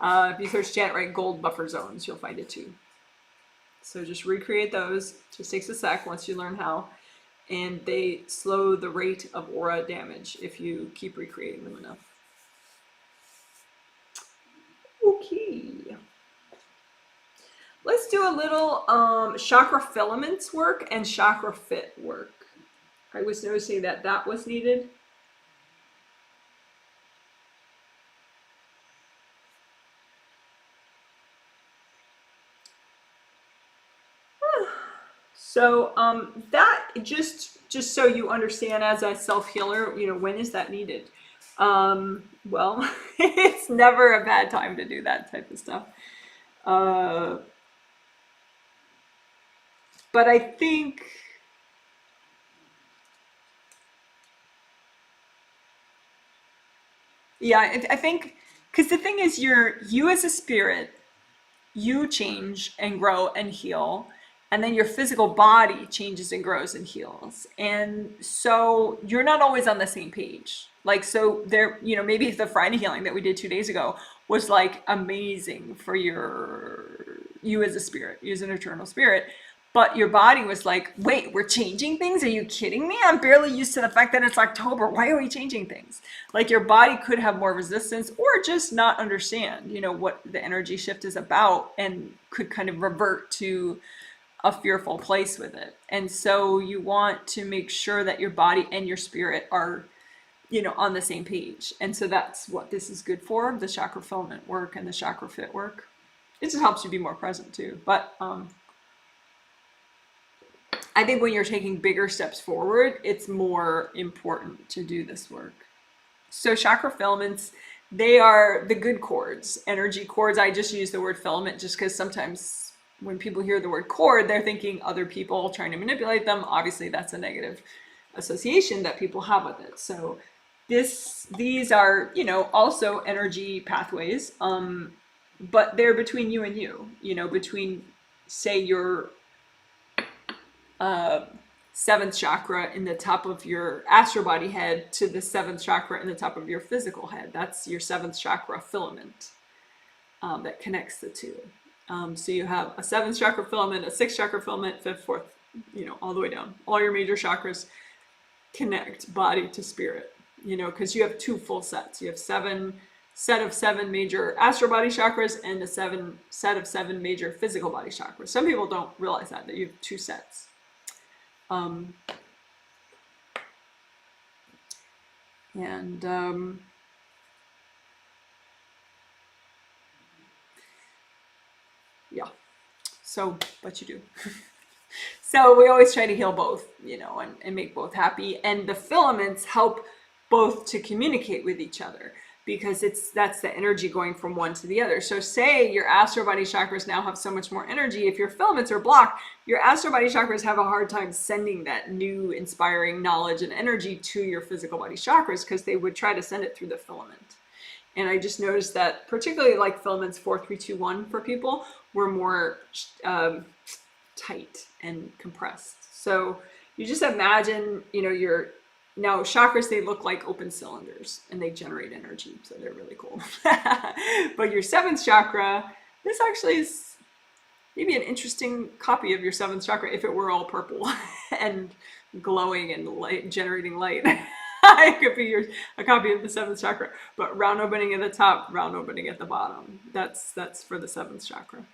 If you search Janet Wright gold buffer zones, you'll find it too. So just recreate those. Just takes a sec once you learn how. And they slow the rate of aura damage if you keep recreating them enough. Okay. Let's do a little chakra filaments work and chakra fit work. I was noticing that that was needed. So that just so you understand as a self-healer, you know, when is that needed? Well, it's never a bad time to do that type of stuff. But I think yeah, I think because the thing is you as a spirit, you change and grow and heal. and then your physical body changes and grows and heals. And so you're not always on the same page. Like, so there, you know, maybe the Friday healing that we did 2 days ago was like amazing for you as a spirit, you as an eternal spirit. But your body was like, wait, we're changing things? Are you kidding me? I'm barely used to the fact that it's October. Why are we changing things? Like, your body could have more resistance or just not understand, you know, what the energy shift is about, and could kind of revert to a fearful place with it. And so you want to make sure that your body and your spirit are, you know, on the same page. And so that's what this is good for, the chakra filament work and the chakra fit work. It just helps you be more present too. But I think when you're taking bigger steps forward, it's more important to do this work. So chakra filaments, they are the good cords, energy cords. I just use the word filament just because sometimes when people hear the word cord, they're thinking other people trying to manipulate them. Obviously, that's a negative association that people have with it. So these are, you know, also energy pathways, but they're between you and you know, between, say, your seventh chakra in the top of your astral body head to the seventh chakra in the top of your physical head. That's your seventh chakra filament that connects the two. So you have a seventh chakra filament, a sixth chakra filament, fifth, fourth, you know, all the way down. All your major chakras connect body to spirit, you know, because you have two full sets. You have set of seven major astral body chakras and a set of seven major physical body chakras. Some people don't realize that you have two sets. Yeah, so, but you do. So we always try to heal both, you know, and make both happy. And the filaments help both to communicate with each other, because that's the energy going from one to the other. So say your astral body chakras now have so much more energy. If your filaments are blocked, your astral body chakras have a hard time sending that new inspiring knowledge and energy to your physical body chakras, because they would try to send it through the filament. And I just noticed that particularly like filaments 4, 3, 2, 1 for people were more tight and compressed. So you just imagine, you know, now chakras, they look like open cylinders and they generate energy, so they're really cool. But your seventh chakra, this actually is maybe an interesting copy of your seventh chakra if it were all purple and glowing and light, generating light. It could be a copy of the seventh chakra, but round opening at the top, round opening at the bottom. That's for the seventh chakra.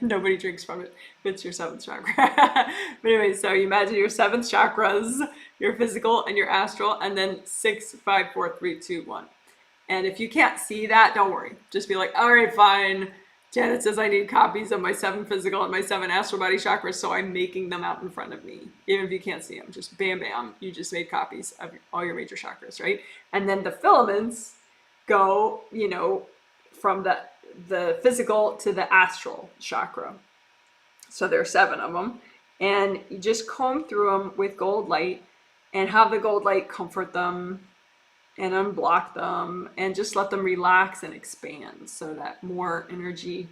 Nobody drinks from it. It's your seventh chakra. But anyway, so you imagine your seventh chakras, your physical and your astral, and then 6, 5, 4, 3, 2, 1. And if you can't see that, don't worry. Just be like, all right, fine. Janet says I need copies of my 7 physical and my 7 astral body chakras, so I'm making them out in front of me. Even if you can't see them, just bam, bam. You just made copies of all your major chakras, right? And then the filaments go, you know, from the physical to the astral chakra. So there are 7 of them. And you just comb through them with gold light and have the gold light comfort them and unblock them and just let them relax and expand so that more energy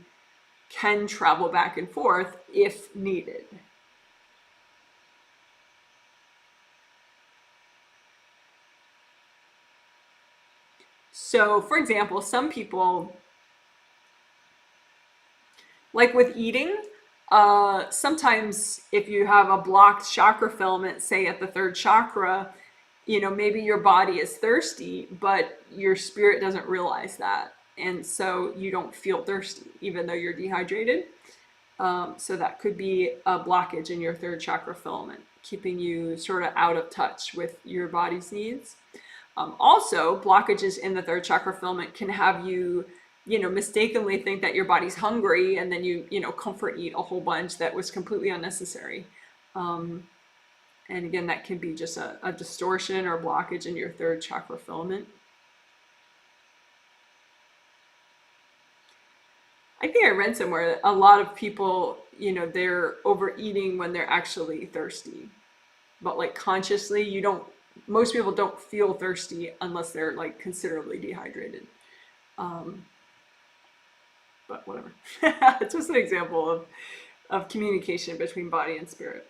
can travel back and forth if needed. So, for example, some people, like with eating, sometimes if you have a blocked chakra filament, say at the 3rd chakra, you know, maybe your body is thirsty, but your spirit doesn't realize that. And so you don't feel thirsty, even though you're dehydrated. So that could be a blockage in your 3rd chakra filament, keeping you sort of out of touch with your body's needs. Also, blockages in the 3rd chakra filament can have you, you know, mistakenly think that your body's hungry, and then you know, comfort eat a whole bunch that was completely unnecessary. And again, that can be just a distortion or blockage in your 3rd chakra filament. I think I read somewhere that a lot of people, you know, they're overeating when they're actually thirsty. But like consciously, most people don't feel thirsty unless they're like considerably dehydrated. But but whatever. It's just an example of communication between body and spirit.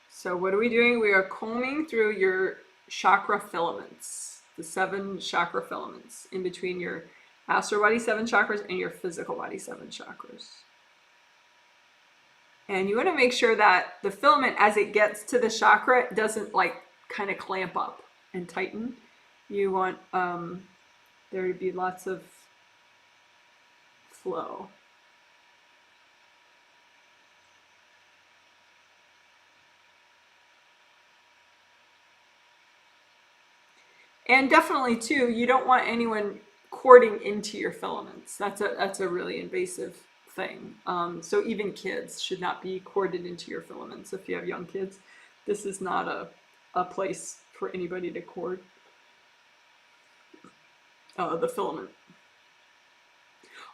So what are we doing? We are combing through your chakra filaments, the 7 chakra filaments in between your astral body 7 chakras and your physical body 7 chakras. And you want to make sure that the filament, as it gets to the chakra, doesn't like kind of clamp up and tighten. You want there to be lots of flow. And definitely too, you don't want anyone cording into your filaments. That's a really invasive thing. So even kids should not be corded into your filaments. If you have young kids, this is not a place for anybody to cord the filament.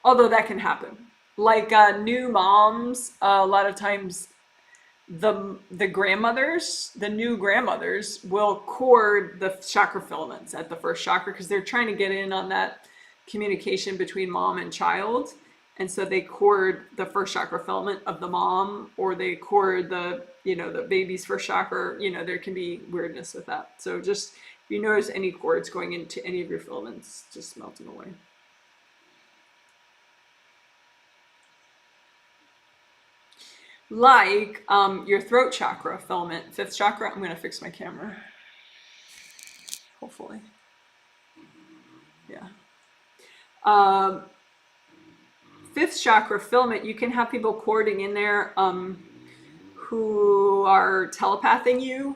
Although that can happen. Like new moms, a lot of times the grandmothers, the new grandmothers will cord the chakra filaments at the first chakra because they're trying to get in on that communication between mom and child. And so they cord the first chakra filament of the mom, or they cord the baby's first chakra. There can be weirdness with that. So just, if you notice any cords going into any of your filaments, just melt them away. Like your throat chakra filament, 5th chakra. I'm going to fix my camera. Hopefully. Yeah. 5th chakra filament, you can have people cording in there who are telepathing you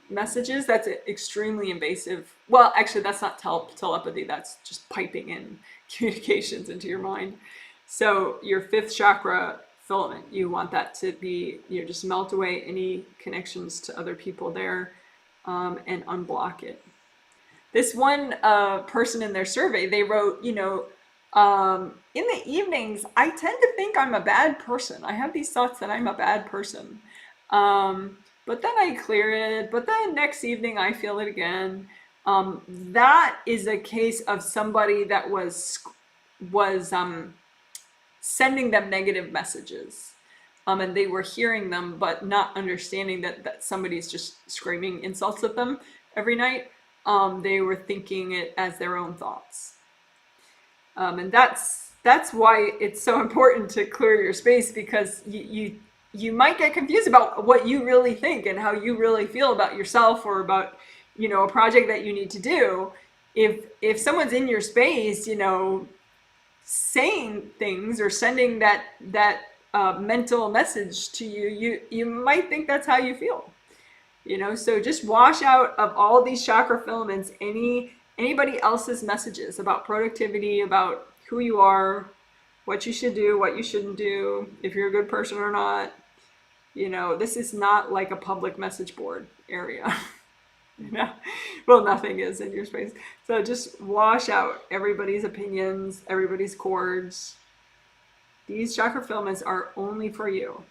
messages. That's extremely invasive. Well, actually, that's not telepathy. That's just piping in communications into your mind. So your 5th chakra filament, you want that to be, just melt away any connections to other people there and unblock it. This one person in their survey, they wrote, in the evenings, I tend to think I'm a bad person. I have these thoughts that I'm a bad person. But then I clear it, but then next evening I feel it again. That is a case of somebody that was sending them negative messages. And they were hearing them, but not understanding that somebody's just screaming insults at them every night. They were thinking it as their own thoughts. And that's why it's so important to clear your space, because you might get confused about what you really think and how you really feel about yourself or about, a project that you need to do. If someone's in your space, saying things or sending that mental message to you, you might think that's how you feel. So just wash out of all these chakra filaments anybody else's messages about productivity, about who you are, what you should do, what you shouldn't do, if you're a good person or not. This is not like a public message board area. Well, nothing is in your space. So just wash out everybody's opinions, everybody's cords. These chakra filaments are only for you.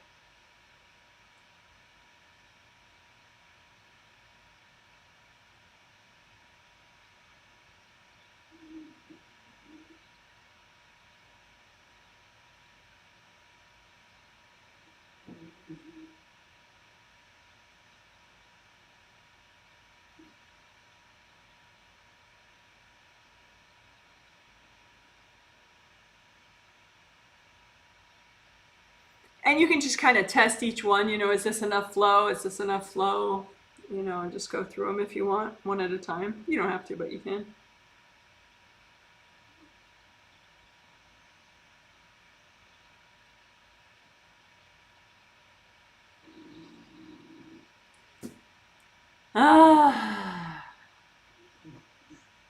And you can just kind of test each one, is this enough flow? Is this enough flow? And just go through them if you want, one at a time. You don't have to, but you can.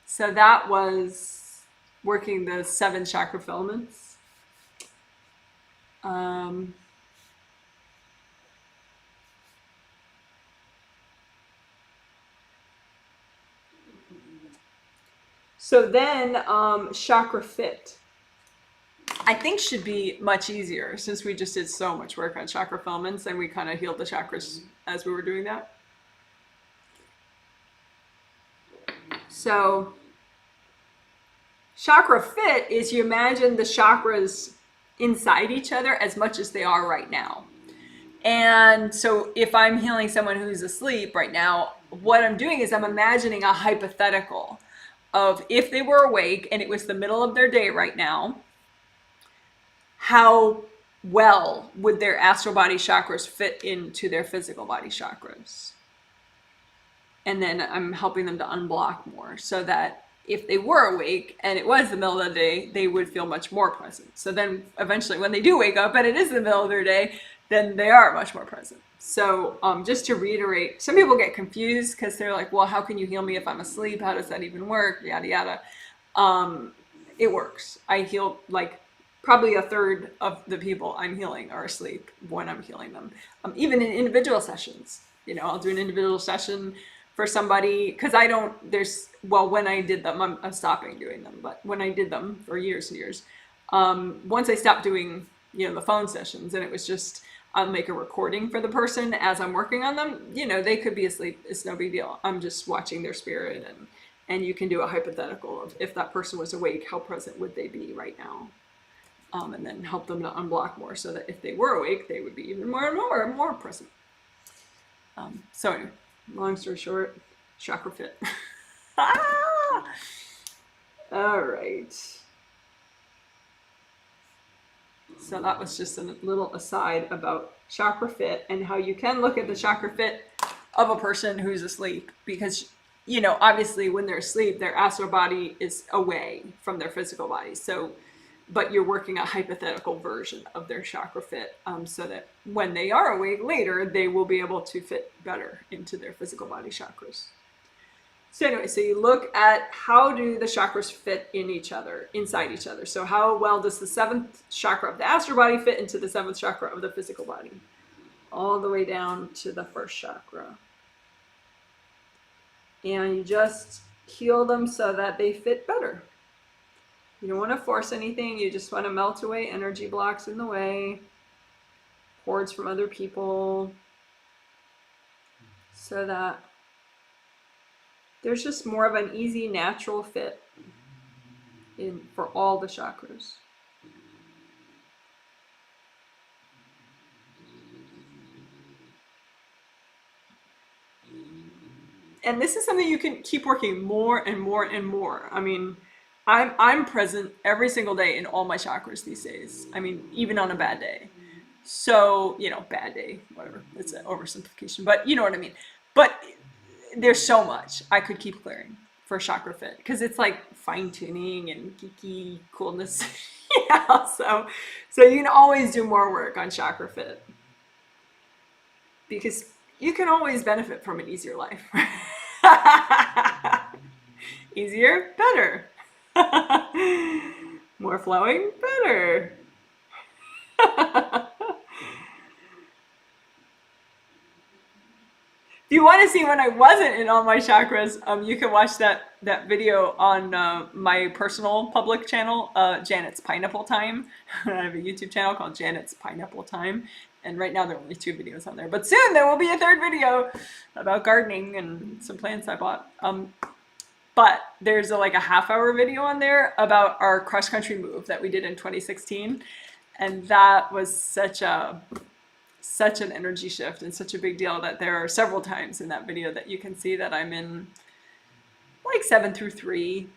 So that was working the 7 chakra filaments. So then chakra fit, I think, should be much easier, since we just did so much work on chakra filaments and we kind of healed the chakras as we were doing that. So chakra fit is you imagine the chakras inside each other as much as they are right now. And so if I'm healing someone who's asleep right now, what I'm doing is I'm imagining a hypothetical of if they were awake and it was the middle of their day right now, how well would their astral body chakras fit into their physical body chakras? And then I'm helping them to unblock more so that if they were awake and it was the middle of the day, they would feel much more present. So then eventually when they do wake up and it is the middle of their day, then they are much more present. So just to reiterate, some people get confused because they're like, well, how can you heal me if I'm asleep? How does that even work? Yada, yada. It works. I heal like probably a third of the people I'm healing are asleep when I'm healing them. Even in individual sessions, I'll do an individual session for somebody, because when I did them, I'm stopping doing them, but when I did them for years and years, once I stopped doing, the phone sessions, and it was just, I'll make a recording for the person as I'm working on them, they could be asleep, it's no big deal. I'm just watching their spirit, and you can do a hypothetical of if that person was awake, how present would they be right now? And then help them to unblock more so that if they were awake, they would be even more and more present. So anyway, long story short, chakra fit. All right. So that was just a little aside about chakra fit and how you can look at the chakra fit of a person who's asleep, because obviously when they're asleep, their astral body is away from their physical body. So, but you're working a hypothetical version of their chakra fit, so that when they are awake later, they will be able to fit better into their physical body chakras. So anyway, so you look at how do the chakras fit in each other, inside each other. So how well does the 7th chakra of the astral body fit into the 7th chakra of the physical body? All the way down to the 1st chakra. And you just heal them so that they fit better. You don't want to force anything. You just want to melt away energy blocks in the way, cords from other people, so that there's just more of an easy, natural fit for all the chakras. And this is something you can keep working more and more and more. I mean, I'm present every single day in all my chakras these days. I mean, even on a bad day. So, bad day, whatever. It's an oversimplification, but you know what I mean. But there's so much I could keep clearing for chakra fit, because it's like fine tuning and geeky coolness. So you can always do more work on chakra fit, because you can always benefit from an easier life. Easier, better. More flowing, better. If you want to see when I wasn't in all my chakras, you can watch that video on my personal public channel, Janet's Pineapple Time. I have a YouTube channel called Janet's Pineapple Time, and right now there are only 2 videos on there. But soon there will be a 3rd video about gardening and some plants I bought. But there's a half-hour video on there about our cross-country move that we did in 2016, and that was such an energy shift and such a big deal that there are several times in that video that you can see that I'm in 7 through 3.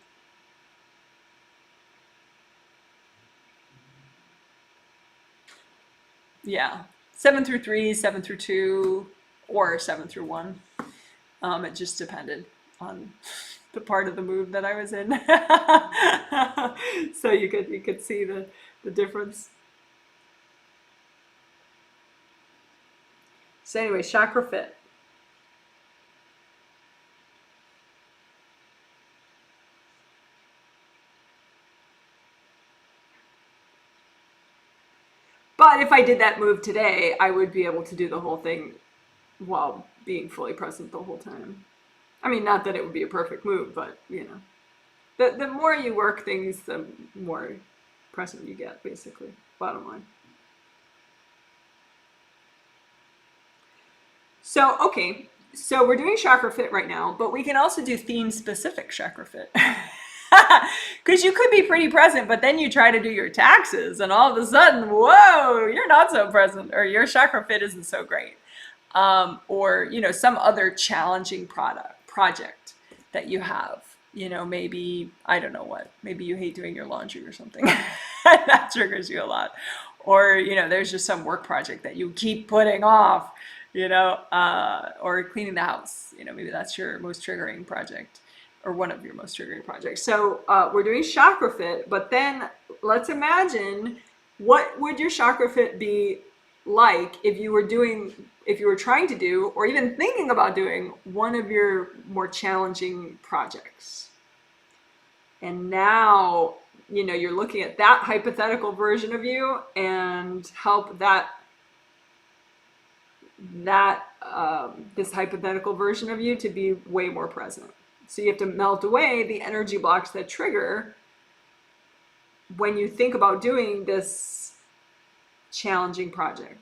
Yeah, 7 through 3, 7 through 2, or 7 through 1. It just depended on the part of the move that I was in. So you could see the difference. So anyway, chakra fit. But if I did that move today, I would be able to do the whole thing while being fully present the whole time. I mean, not that it would be a perfect move, but the more you work things, the more present you get, basically, bottom line. So, okay, So we're doing chakra fit right now, but we can also do theme specific chakra fit. Because you could be pretty present, but then you try to do your taxes and all of a sudden, whoa, you're not so present, or your chakra fit isn't so great. Or, you know, some other challenging project that you have. You know, maybe, I don't know what, maybe you hate doing your laundry or something. That triggers you a lot. Or, you know, there's just some work project that you keep putting off, you know, or cleaning the house. You know, maybe that's your most triggering project, or one of your most triggering projects. So we're doing chakra fit, but then let's imagine, what would your chakra fit be like if you were trying to do, or even thinking about doing, one of your more challenging projects. And now, you know, you're looking at that hypothetical version of you and help this hypothetical version of you to be way more present. So you have to melt away the energy blocks that trigger when you think about doing this challenging project.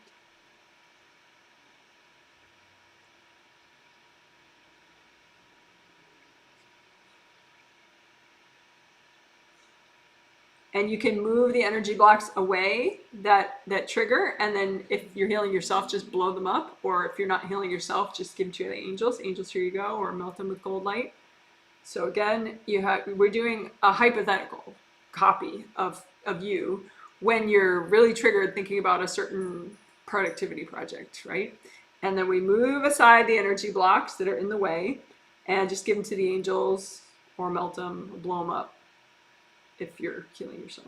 And you can move the energy blocks away that trigger, and then if you're healing yourself, just blow them up. Or if you're not healing yourself, just give them to the angels. Angels, here you go. Or melt them with gold light. So again, we're doing a hypothetical copy of you when you're really triggered thinking about a certain productivity project, right? And then we move aside the energy blocks that are in the way and just give them to the angels, or melt them, or blow them up if you're healing yourself.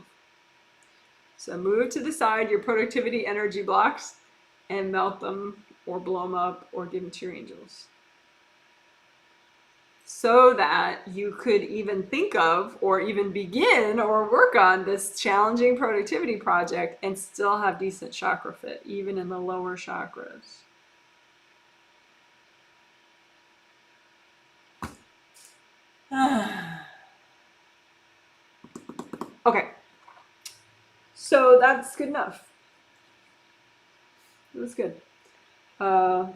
So move to the side your productivity energy blocks and melt them, or blow them up, or give them to your angels. So that you could even think of, or even begin, or work on this challenging productivity project and still have decent chakra fit, even in the lower chakras. Okay, so that's good enough. It was good. So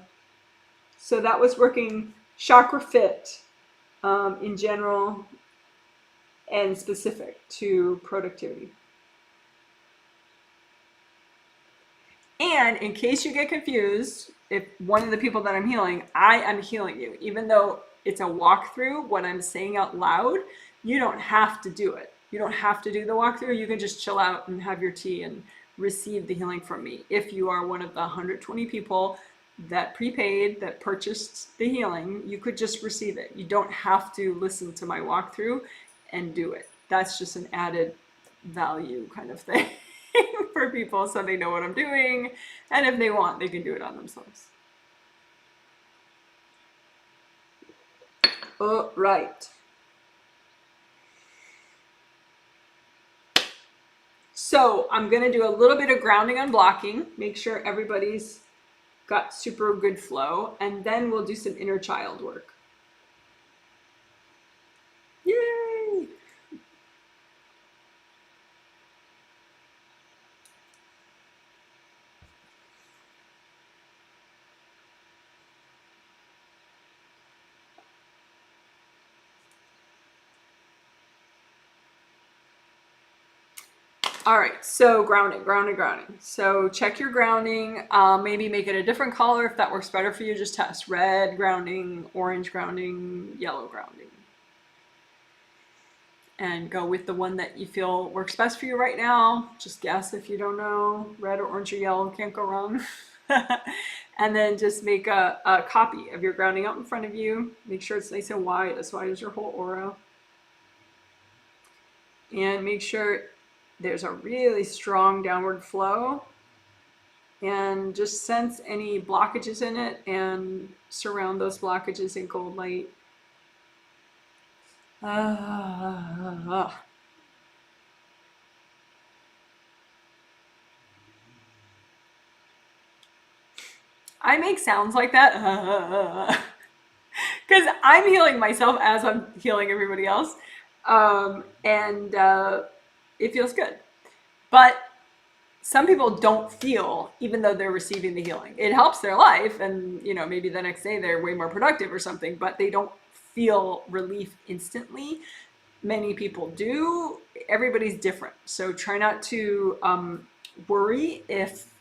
that was working chakra fit in general and specific to productivity. And in case you get confused, if one of the people that I'm healing, I am healing you. Even though it's a walkthrough, what I'm saying out loud, you don't have to do it. You don't have to do the walkthrough. You can just chill out and have your tea and receive the healing from me. If you are one of the 120 people that prepaid, that purchased the healing, you could just receive it. You don't have to listen to my walkthrough and do it. That's just an added value kind of thing for people, so they know what I'm doing, and if they want, they can do it on themselves. All right. So I'm going to do a little bit of grounding and blocking, make sure everybody's got super good flow, and then we'll do some inner child work. Yay! All right, so grounding. So check your grounding, maybe make it a different color if that works better for you. Just test red grounding, orange grounding, yellow grounding. And go with the one that you feel works best for you right now. Just guess if you don't know. Red or orange or yellow, can't go wrong. And then just make a copy of your grounding out in front of you. Make sure it's nice and wide as your whole aura. And make sure there's a really strong downward flow, and just sense any blockages in it and surround those blockages in gold light. I make sounds like that because I'm healing myself as I'm healing everybody else, and it feels good. But some people don't feel, even though they're receiving the healing. It helps their life, and maybe the next day they're way more productive or something, but they don't feel relief instantly. Many people do. Everybody's different, so try not to worry if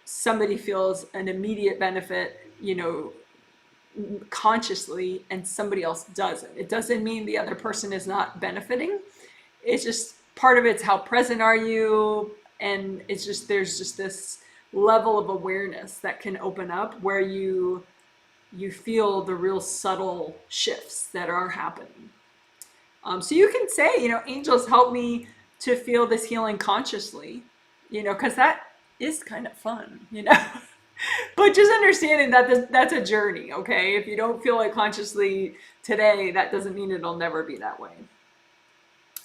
somebody feels an immediate benefit consciously and somebody else doesn't. It doesn't mean the other person is not benefiting. It's just part of it's how present are you, and it's just there's just this level of awareness that can open up where you feel the real subtle shifts that are happening. So you can say, angels help me to feel this healing consciously, because that is kind of fun, But just understanding that that's a journey, okay? If you don't feel it consciously today, that doesn't mean it'll never be that way.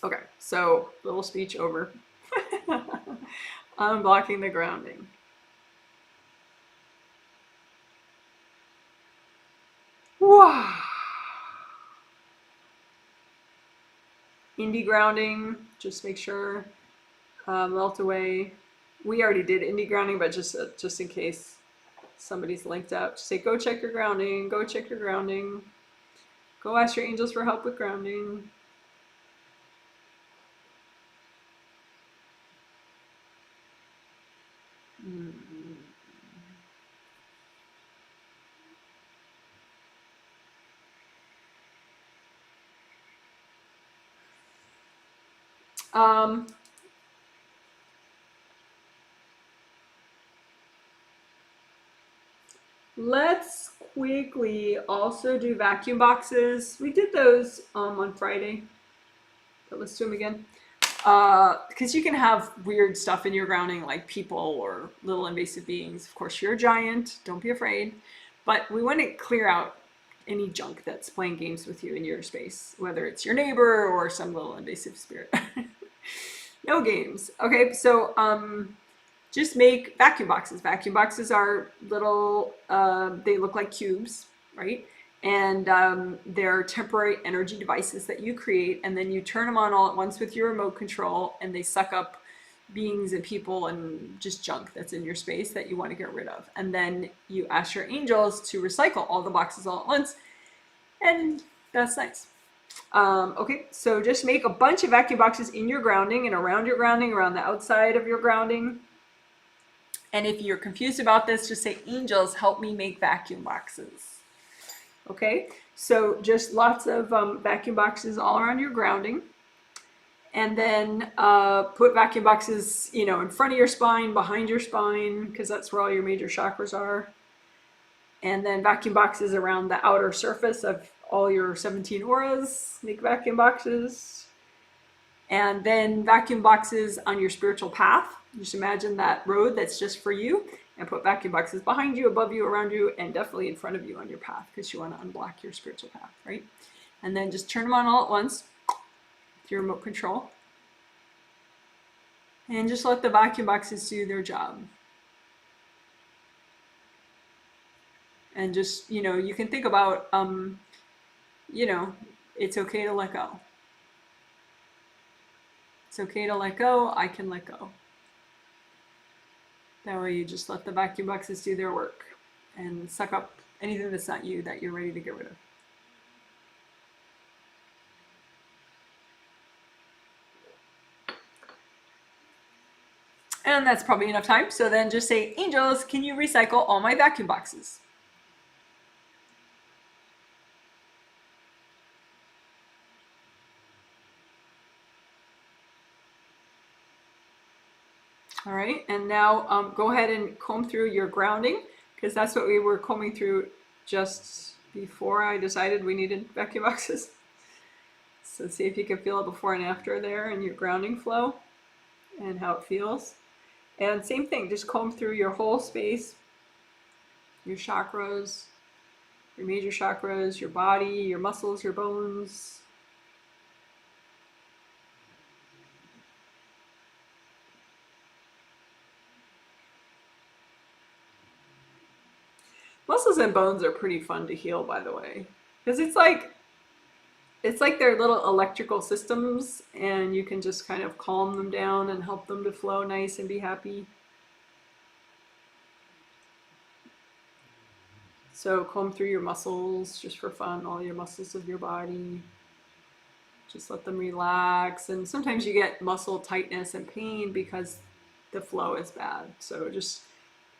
Okay, so little speech over. Unblocking the grounding. Wow. Indie grounding, just make sure, melt away. We already did indie grounding, but just in case somebody's linked up, just say, go check your grounding, go check your grounding. Go ask your angels for help with grounding. Let's quickly also do vacuum boxes. We did those on Friday, but let's do them again. Because you can have weird stuff in your grounding, like people or little invasive beings. Of course, you're a giant, don't be afraid. But we want to clear out any junk that's playing games with you in your space, whether it's your neighbor or some little invasive spirit. No games. Okay, so just make vacuum boxes. Vacuum boxes are little, they look like cubes, right? And they're temporary energy devices that you create, and then you turn them on all at once with your remote control, and they suck up beings and people and just junk that's in your space that you want to get rid of. And then you ask your angels to recycle all the boxes all at once, and that's nice. Okay, so just make a bunch of vacuum boxes in your grounding and around your grounding, around the outside of your grounding. And if you're confused about this, just say, angels, help me make vacuum boxes. Okay, so just lots of vacuum boxes all around your grounding. And then put vacuum boxes, in front of your spine, behind your spine, because that's where all your major chakras are. And then vacuum boxes around the outer surface of all your 17 auras. Make vacuum boxes. And then vacuum boxes on your spiritual path. Just imagine that road that's just for you, and put vacuum boxes behind you, above you, around you, and definitely in front of you on your path, because you want to unblock your spiritual path, right? And then just turn them on all at once with your remote control. And just let the vacuum boxes do their job. And just, you can think about, it's okay to let go. It's okay to let go. I can let go. That way you just let the vacuum boxes do their work and suck up anything that's not you that you're ready to get rid of. And that's probably enough time. So then just say, angels, can you recycle all my vacuum boxes? All right, and now go ahead and comb through your grounding, because that's what we were combing through just before I decided we needed vacuum boxes. So see if you can feel it before and after there in your grounding flow and how it feels. And same thing, just comb through your whole space, your chakras, your major chakras, your body, your muscles, your bones. Muscles and bones are pretty fun to heal, by the way, because it's like it's like they're little electrical systems, and you can just kind of calm them down and help them to flow nice and be happy. So comb through your muscles just for fun, all your muscles of your body. Just let them relax. And sometimes you get muscle tightness and pain because the flow is bad. So just,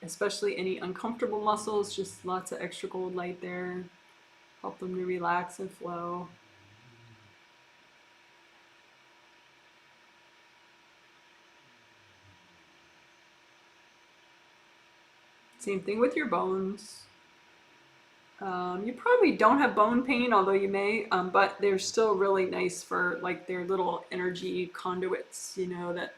especially any uncomfortable muscles, just lots of extra gold light there. Help them to relax and flow. Same thing with your bones. You probably don't have bone pain, although you may, but they're still really nice for like their little energy conduits, you know, that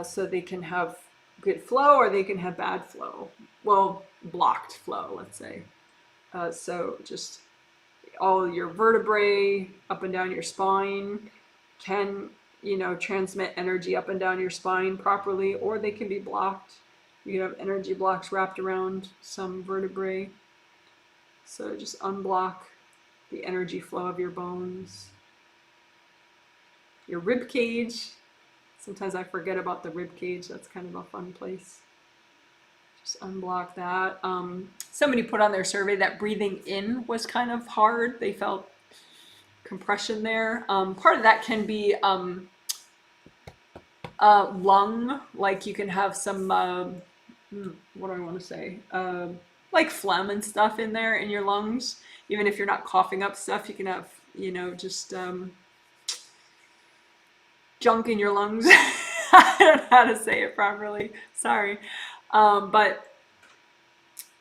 so they can have good flow or they can have bad flow. Well, blocked flow, let's say. So just all your vertebrae up and down your spine can, you know, transmit energy up and down your spine properly, or they can be blocked. You have energy blocks wrapped around some vertebrae. So just unblock the energy flow of your bones. Your rib cage. Sometimes I forget about the rib cage. That's kind of a fun place. Just unblock that. Somebody put on their survey that breathing in was kind of hard. They felt compression there. Part of that can be lung. Like you can have some, what do I want to say? Like phlegm and stuff in there in your lungs. Even if you're not coughing up stuff, you can have, you know, just junk in your lungs. I don't know how to say it properly. Sorry. But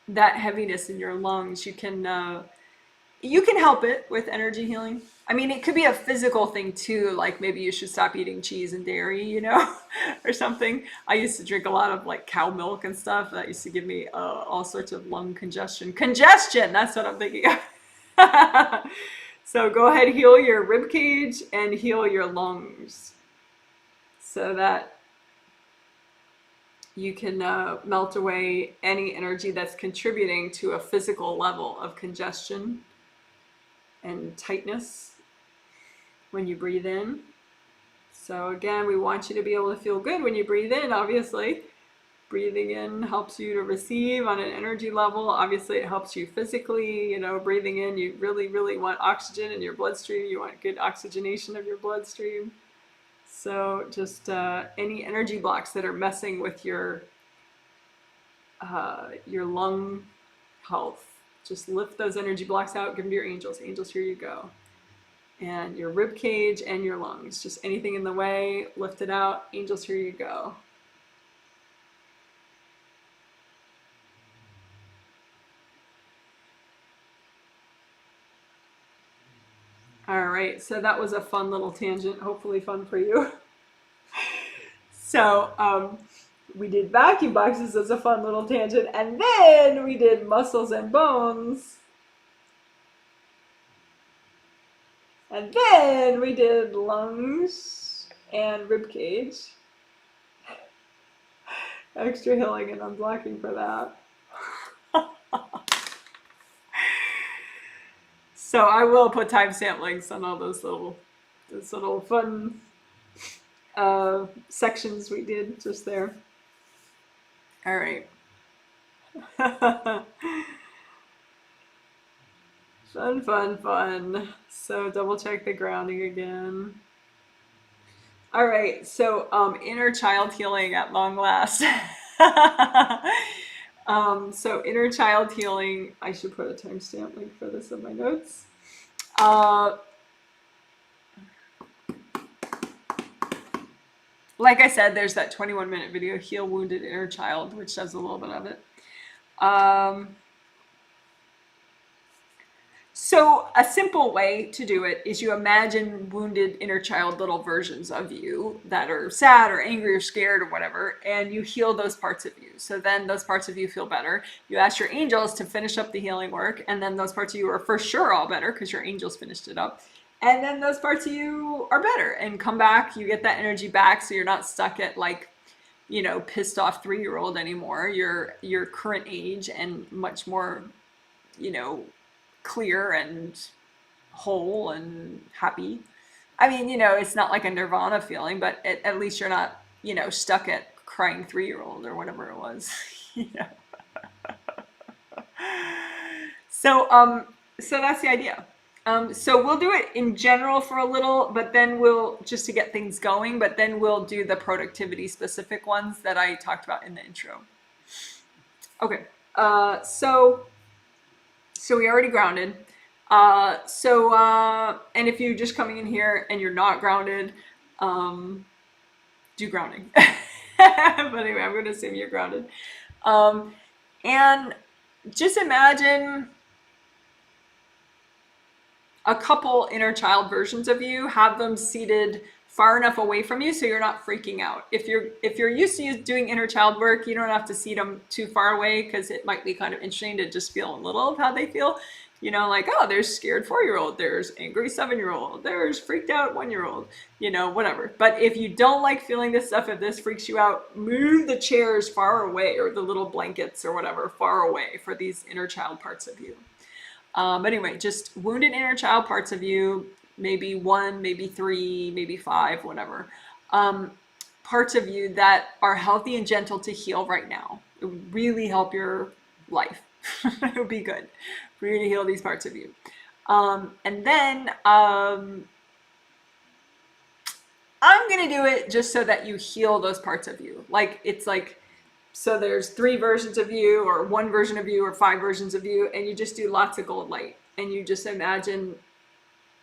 that heaviness in your lungs, you can help it with energy healing. I mean, it could be a physical thing too, like maybe you should stop eating cheese and dairy, you know, or something. I used to drink a lot of like cow milk and stuff. That used to give me all sorts of lung congestion. Congestion, that's what I'm thinking of. So go ahead, heal your rib cage and heal your lungs so that you can melt away any energy that's contributing to a physical level of congestion and tightness when you breathe in. So again, we want you to be able to feel good when you breathe in, obviously. Breathing in helps you to receive on an energy level. Obviously, it helps you physically. You know, breathing in, you really, really want oxygen in your bloodstream. You want good oxygenation of your bloodstream. So just any energy blocks that are messing with your lung health, just lift those energy blocks out, give them to your angels. Angels, here you go. And your rib cage and your lungs, just anything in the way, lift it out. Angels, here you go. All right, so that was a fun little tangent, hopefully fun for you. So we did vacuum boxes as a fun little tangent, and then we did muscles and bones. And then we did lungs and rib cage. Extra healing and unblocking for that. So I will put timestamp links on all those little fun sections we did just there. All right. Fun, fun, fun. So double check the grounding again. All right, so inner child healing at long last. So inner child healing, I should put a timestamp link for this in my notes. Like I said, there's that 21-minute video, Heal Wounded Inner Child, which does a little bit of it. So a simple way to do it is you imagine wounded inner child little versions of you that are sad or angry or scared or whatever, and you heal those parts of you. So then those parts of you feel better. You ask your angels to finish up the healing work, and then those parts of you are for sure all better because your angels finished it up. And then those parts of you are better and come back. You get that energy back, so you're not stuck at like, you know, pissed off 3-year-old anymore. You're your current age and much more, you know, clear and whole and happy. I mean, it's not like a nirvana feeling, but at least you're not, stuck at crying 3-year-old or whatever it was. you know. So, so that's the idea. So we'll do it in general for a little, but then we'll, just to get things going, but then we'll do the productivity specific ones that I talked about in the intro. Okay, so we already grounded. And if you're just coming in here and you're not grounded, do grounding. But anyway, I'm going to assume you're grounded. And just imagine a couple inner child versions of you, have them seated far enough away from you so you're not freaking out. If you're used to doing inner child work, you don't have to seat them too far away, because it might be kind of interesting to just feel a little of how they feel. Like, oh, there's scared 4-year-old, there's angry 7-year-old, there's freaked out 1-year-old, whatever. But if you don't like feeling this stuff, if this freaks you out, move the chairs far away, or the little blankets or whatever far away for these inner child parts of you. But anyway, just wounded inner child parts of you, maybe 1, maybe 3, maybe 5, whatever. Parts of you that are healthy and gentle to heal right now. It would really help your life. It would be good for you to heal these parts of you. And then I'm going to do it just so that you heal those parts of you. So there's 3 versions of you, or 1 version of you, or 5 versions of you, and you just do lots of gold light. And you just imagine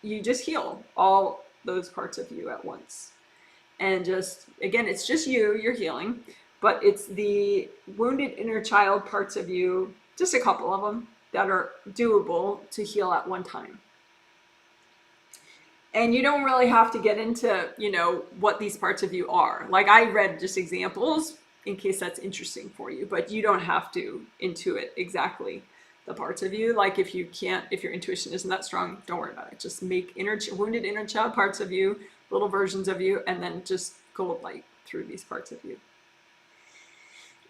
you just heal all those parts of you at once. And just, again, it's just you're healing, but it's the wounded inner child parts of you, just a couple of them, that are doable to heal at one time. And you don't really have to get into, what these parts of you are. Like, I read just examples in case that's interesting for you, but you don't have to intuit exactly the parts of you. Like, if your intuition isn't that strong, don't worry about it. Just make wounded inner child parts of you, little versions of you, and then just gold light through these parts of you.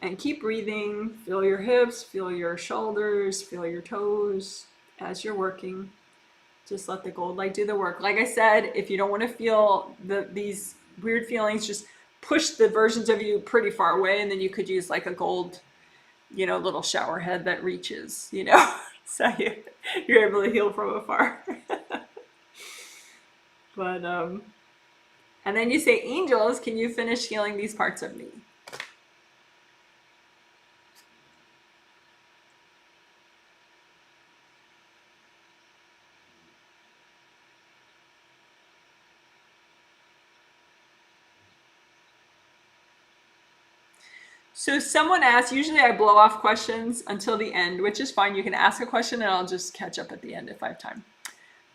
And keep breathing. Feel your hips, feel your shoulders, feel your toes as you're working. Just let the gold light do the work. Like I said, if you don't want to feel these weird feelings, just push the versions of you pretty far away, and then you could use like a gold, little shower head that reaches, so you're able to heal from afar. But, and then you say, angels, can you finish healing these parts of me? So someone asked, usually I blow off questions until the end, which is fine. You can ask a question and I'll just catch up at the end if I have time.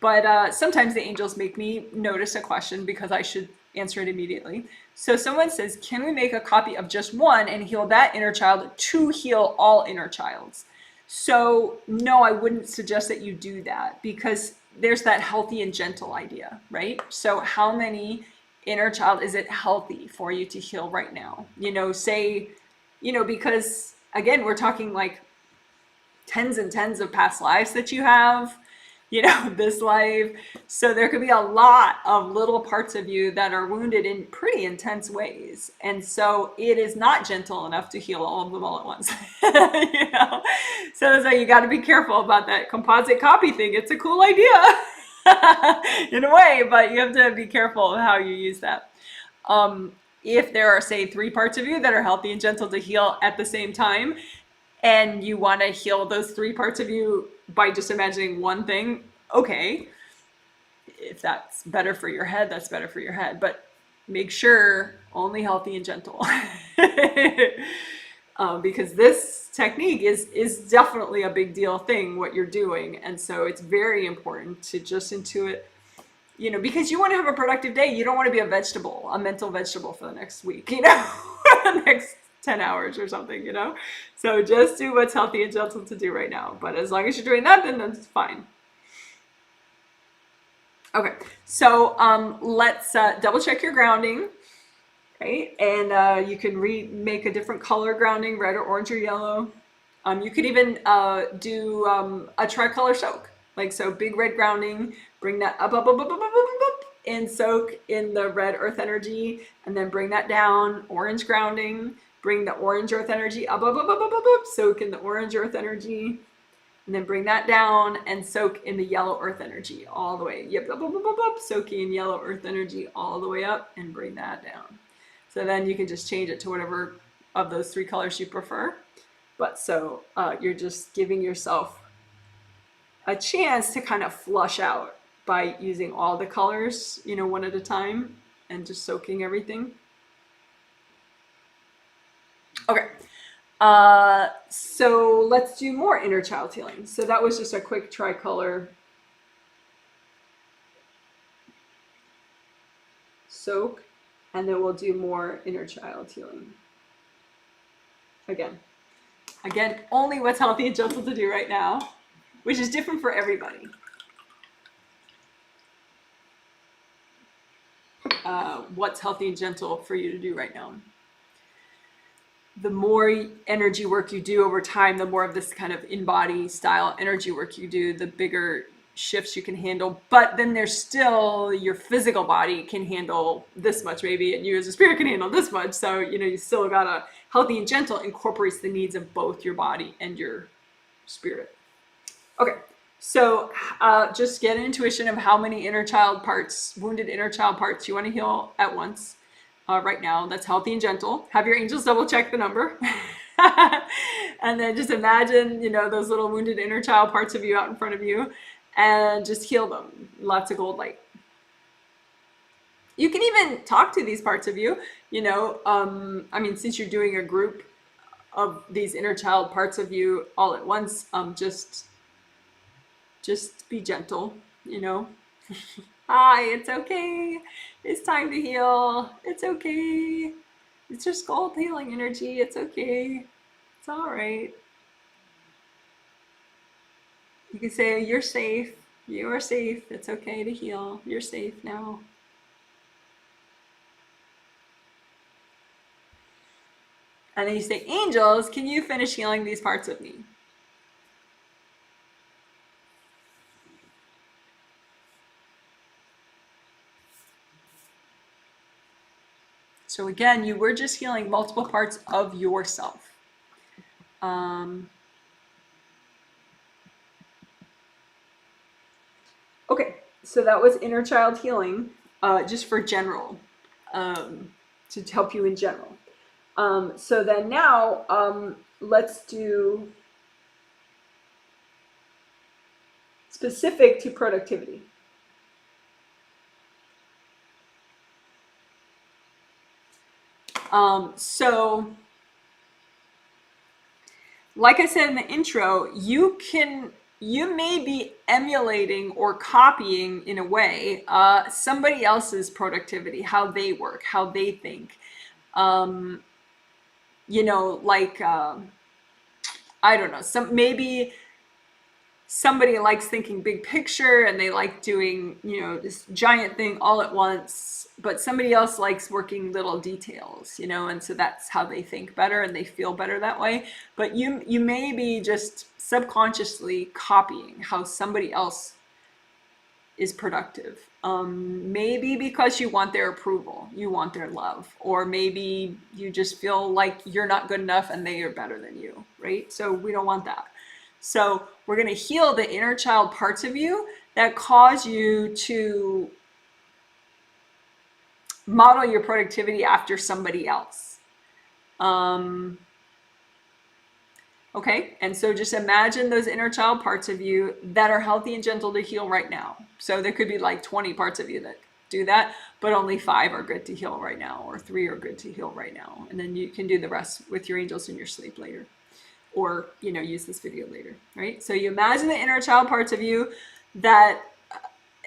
But sometimes the angels make me notice a question because I should answer it immediately. So someone says, can we make a copy of just one and heal that inner child to heal all inner childs? So no, I wouldn't suggest that you do that, because there's that healthy and gentle idea, right? So how many inner child is it healthy for you to heal right now? Because again, we're talking like tens and tens of past lives that you have, this life. So there could be a lot of little parts of you that are wounded in pretty intense ways. And so it is not gentle enough to heal all of them all at once. So that's why you got to be careful about that composite copy thing. It's a cool idea in a way, but you have to be careful of how you use that. If there are, say, 3 parts of you that are healthy and gentle to heal at the same time, and you want to heal those 3 parts of you by just imagining one thing, okay. If that's better for your head, that's better for your head. But make sure only healthy and gentle. Because this technique is definitely a big deal thing, what you're doing. And so it's very important to just intuit, because you want to have a productive day. You don't want to be a mental vegetable for the next week, the next 10 hours or something, So just do what's healthy and gentle to do right now. But as long as you're doing that, then that's fine. Okay, so let's double check your grounding, right? And you can make a different color grounding, red or orange or yellow. You could even do a tricolor soak. So big red grounding, Bring that up, up, up, up, up, up, up, up, and soak in the red earth energy, and then bring that down, orange grounding. Bring the orange earth energy up, up, up, up, up, up, up, soak in the orange earth energy, and then bring that down and soak in the yellow earth energy all the way. Yep, up, up, up, up, up, soaking in yellow earth energy all the way up, and bring that down. So then you can just change it to whatever of those 3 colors you prefer. But so you're just giving yourself a chance to kind of flush out by using all the colors, you know, one at a time, and just soaking everything. Okay. So let's do more inner child healing. So that was just a quick tricolor soak, and then we'll do more inner child healing. Again, only what's healthy and gentle to do right now, which is different for everybody. What's healthy and gentle for you to do right now? The more energy work you do over time, the more of this kind of in-body style energy work you do, the bigger shifts you can handle. But then there's still your physical body can handle this much maybe, and you as a spirit can handle this much. So, you know, you still gotta, healthy and gentle incorporates the needs of both your body and your spirit. Okay, so just get an intuition of how many inner child parts, wounded inner child parts you want to heal at once. Right now, that's healthy and gentle. Have your angels double check the number. And then just imagine, you know, those little wounded inner child parts of you out in front of you, and just heal them. Lots of gold light. You can even talk to these parts of you, you know, I mean, since you're doing a group of these inner child parts of you all at once, just be gentle, you know. Hi, it's okay. It's time to heal. It's okay. It's just gold healing energy. It's okay. It's all right. You can say, you're safe. You are safe. It's okay to heal. You're safe now. And then you say, angels, can you finish healing these parts of me? So again, you were just healing multiple parts of yourself. Okay, so that was inner child healing, just for general, to help you in general. So then now, let's do specific to productivity. So like I said in the intro, you may be emulating or copying in a way somebody else's productivity, how they work, how they think. You know, like I don't know, maybe somebody likes thinking big picture and they like doing, you know, this giant thing all at once, but somebody else likes working little details, you know, and so that's how they think better and they feel better that way. But you may be just subconsciously copying how somebody else is productive. Maybe because you want their approval, you want their love, or maybe you just feel like you're not good enough and they are better than you, right? So we don't want that. So we're going to heal the inner child parts of you that cause you to model your productivity after somebody else. Okay, and so just imagine those inner child parts of you that are healthy and gentle to heal right now. So there could be like 20 parts of you that do that, but only 5 are good to heal right now, or 3 are good to heal right now. And then you can do the rest with your angels in your sleep later, or, you know, use this video later, right? So you imagine the inner child parts of you that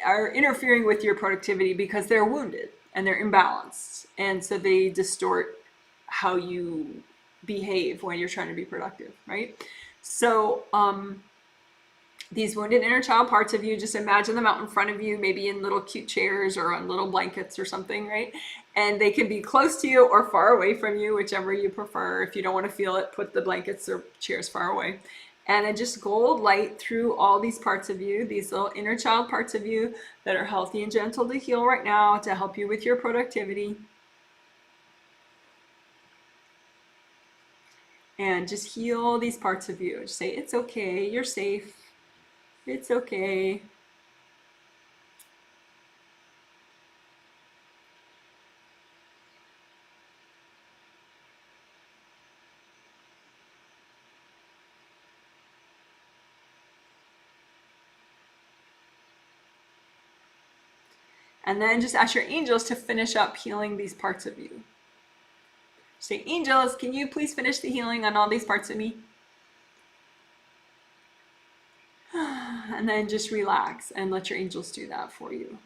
are interfering with your productivity because they're wounded and they're imbalanced. And so they distort how you behave when you're trying to be productive, right? So these wounded inner child parts of you, just imagine them out in front of you, maybe in little cute chairs or on little blankets or something, right? And they can be close to you or far away from you, whichever you prefer. If you don't want to feel it, put the blankets or chairs far away. And then just gold light through all these parts of you, these little inner child parts of you that are healthy and gentle to heal right now to help you with your productivity. And just heal these parts of you. Just say, it's okay, you're safe, it's okay. And then just ask your angels to finish up healing these parts of you. Say, angels, can you please finish the healing on all these parts of me? And then just relax and let your angels do that for you.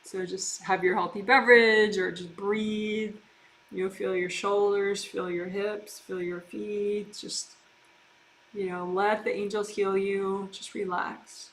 So just have your healthy beverage or just breathe. Feel your shoulders, feel your hips, feel your feet. Just, let the angels heal you. Just relax.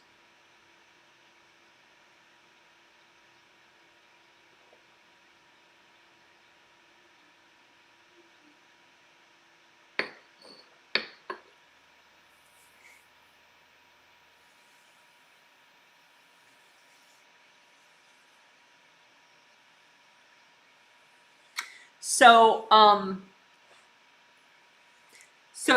So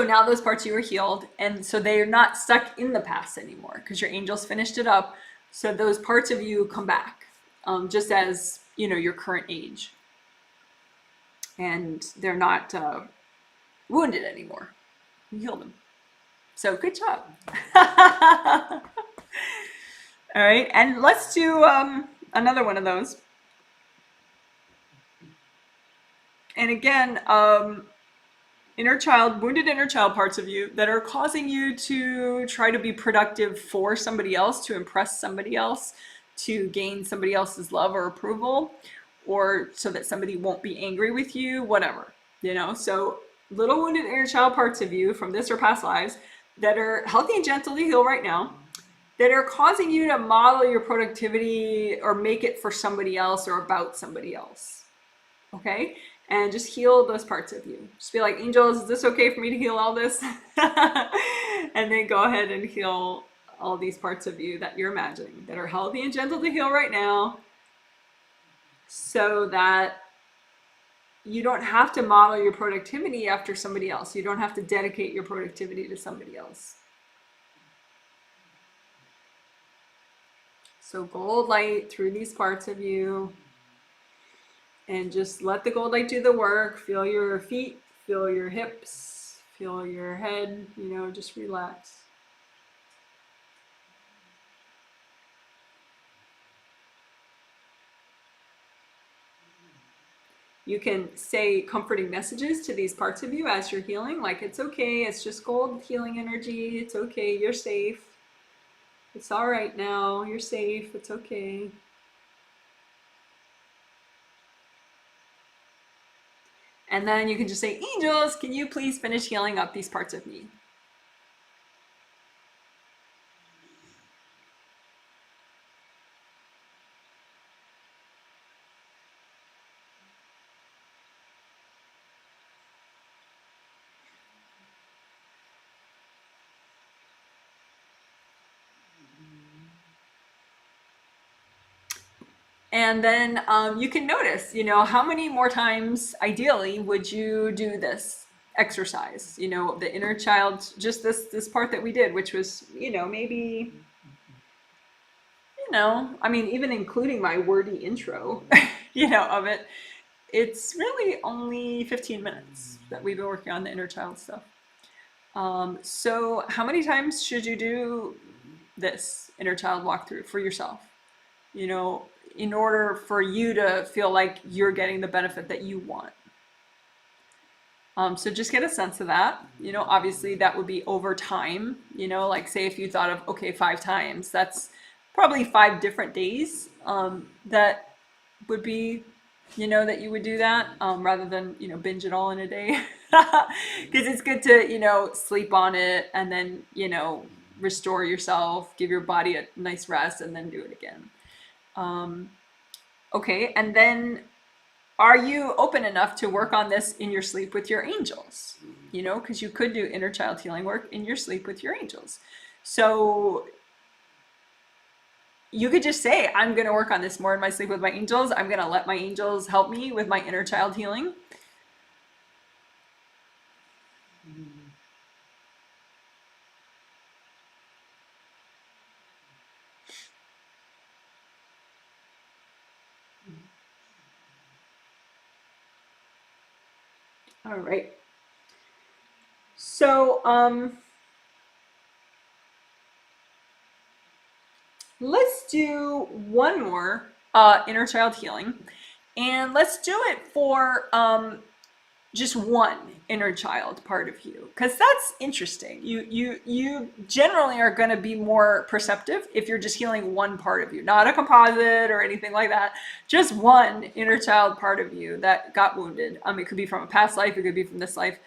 now those parts of you are healed, and so they are not stuck in the past anymore because your angels finished it up. So those parts of you come back, just as your current age, and they're not wounded anymore. You healed them. So good job. All right, and let's do another one of those. And again, wounded inner child parts of you that are causing you to try to be productive for somebody else, to impress somebody else, to gain somebody else's love or approval, or so that somebody won't be angry with you, whatever, So little wounded inner child parts of you from this or past lives that are healthy and gentle to heal right now, that are causing you to model your productivity or make it for somebody else or about somebody else. Okay? And just heal those parts of you. Just be like, angels, is this okay for me to heal all this? And then go ahead and heal all these parts of you that you're imagining that are healthy and gentle to heal right now, so that you don't have to model your productivity after somebody else. You don't have to dedicate your productivity to somebody else. So gold light through these parts of you. And just let the gold light do the work. Feel your feet, feel your hips, feel your head, just relax. You can say comforting messages to these parts of you as you're healing, like, it's okay, it's just gold healing energy, it's okay, you're safe. It's all right now, you're safe, it's okay. And then you can just say, angels, can you please finish healing up these parts of me? And then you can notice, how many more times ideally would you do this exercise? The inner child, just this part that we did, which was, maybe, even including my wordy intro, of it, it's really only 15 minutes that we've been working on the inner child stuff. So how many times should you do this inner child walkthrough for yourself? In order for you to feel like you're getting the benefit that you want. So just get a sense of that. Obviously that would be over time, like say if you thought of, okay, 5 times, that's probably 5 different days that would be, that you would do that rather than, binge it all in a day. Because it's good to, sleep on it and then, restore yourself, give your body a nice rest and then do it again. Okay, and then are you open enough to work on this in your sleep with your angels? You know, because you could do inner child healing work in your sleep with your angels. So you could just say, I'm going to work on this more in my sleep with my angels. I'm going to let my angels help me with my inner child healing. All right. So, let's do one more inner child healing, and let's do it for just one inner child part of you, because that's interesting. You generally are going to be more perceptive if you're just healing one part of you, not a composite or anything like that. Just one inner child part of you that got wounded. It could be from a past life, it could be from this life,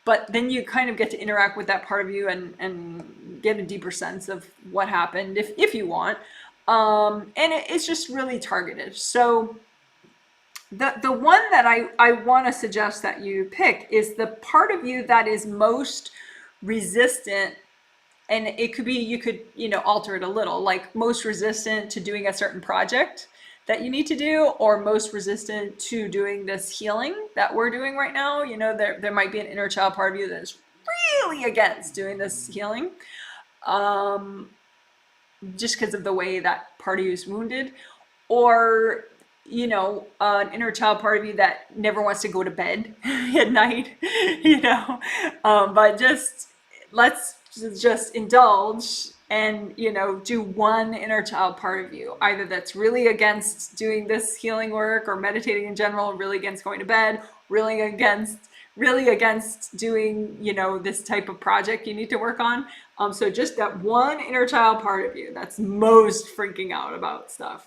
but then you kind of get to interact with that part of you and get a deeper sense of what happened if you want. And it's just really targeted. So the one that I want to suggest that you pick is the part of you that is most resistant. And it could be, you could, alter it a little, like most resistant to doing a certain project that you need to do, or most resistant to doing this healing that we're doing right now. There might be an inner child part of you that's really against doing this healing, just because of the way that part of you is wounded, or an inner child part of you that never wants to go to bed at night, but let's just indulge and, do one inner child part of you, either that's really against doing this healing work or meditating in general, really against going to bed, really against doing, this type of project you need to work on. So just that one inner child part of you that's most freaking out about stuff.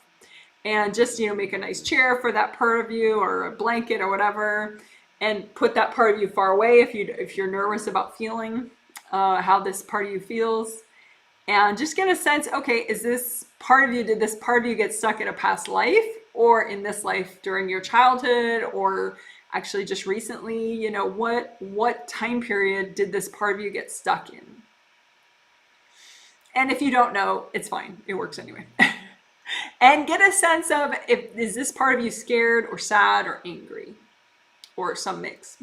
And just, make a nice chair for that part of you, or a blanket or whatever, and put that part of you far away if you're nervous about feeling how this part of you feels. And just get a sense, okay, did this part of you get stuck in a past life, or in this life during your childhood, or actually just recently? What time period did this part of you get stuck in? And if you don't know, it's fine. It works anyway. And get a sense of, is this part of you scared or sad or angry, or some mix,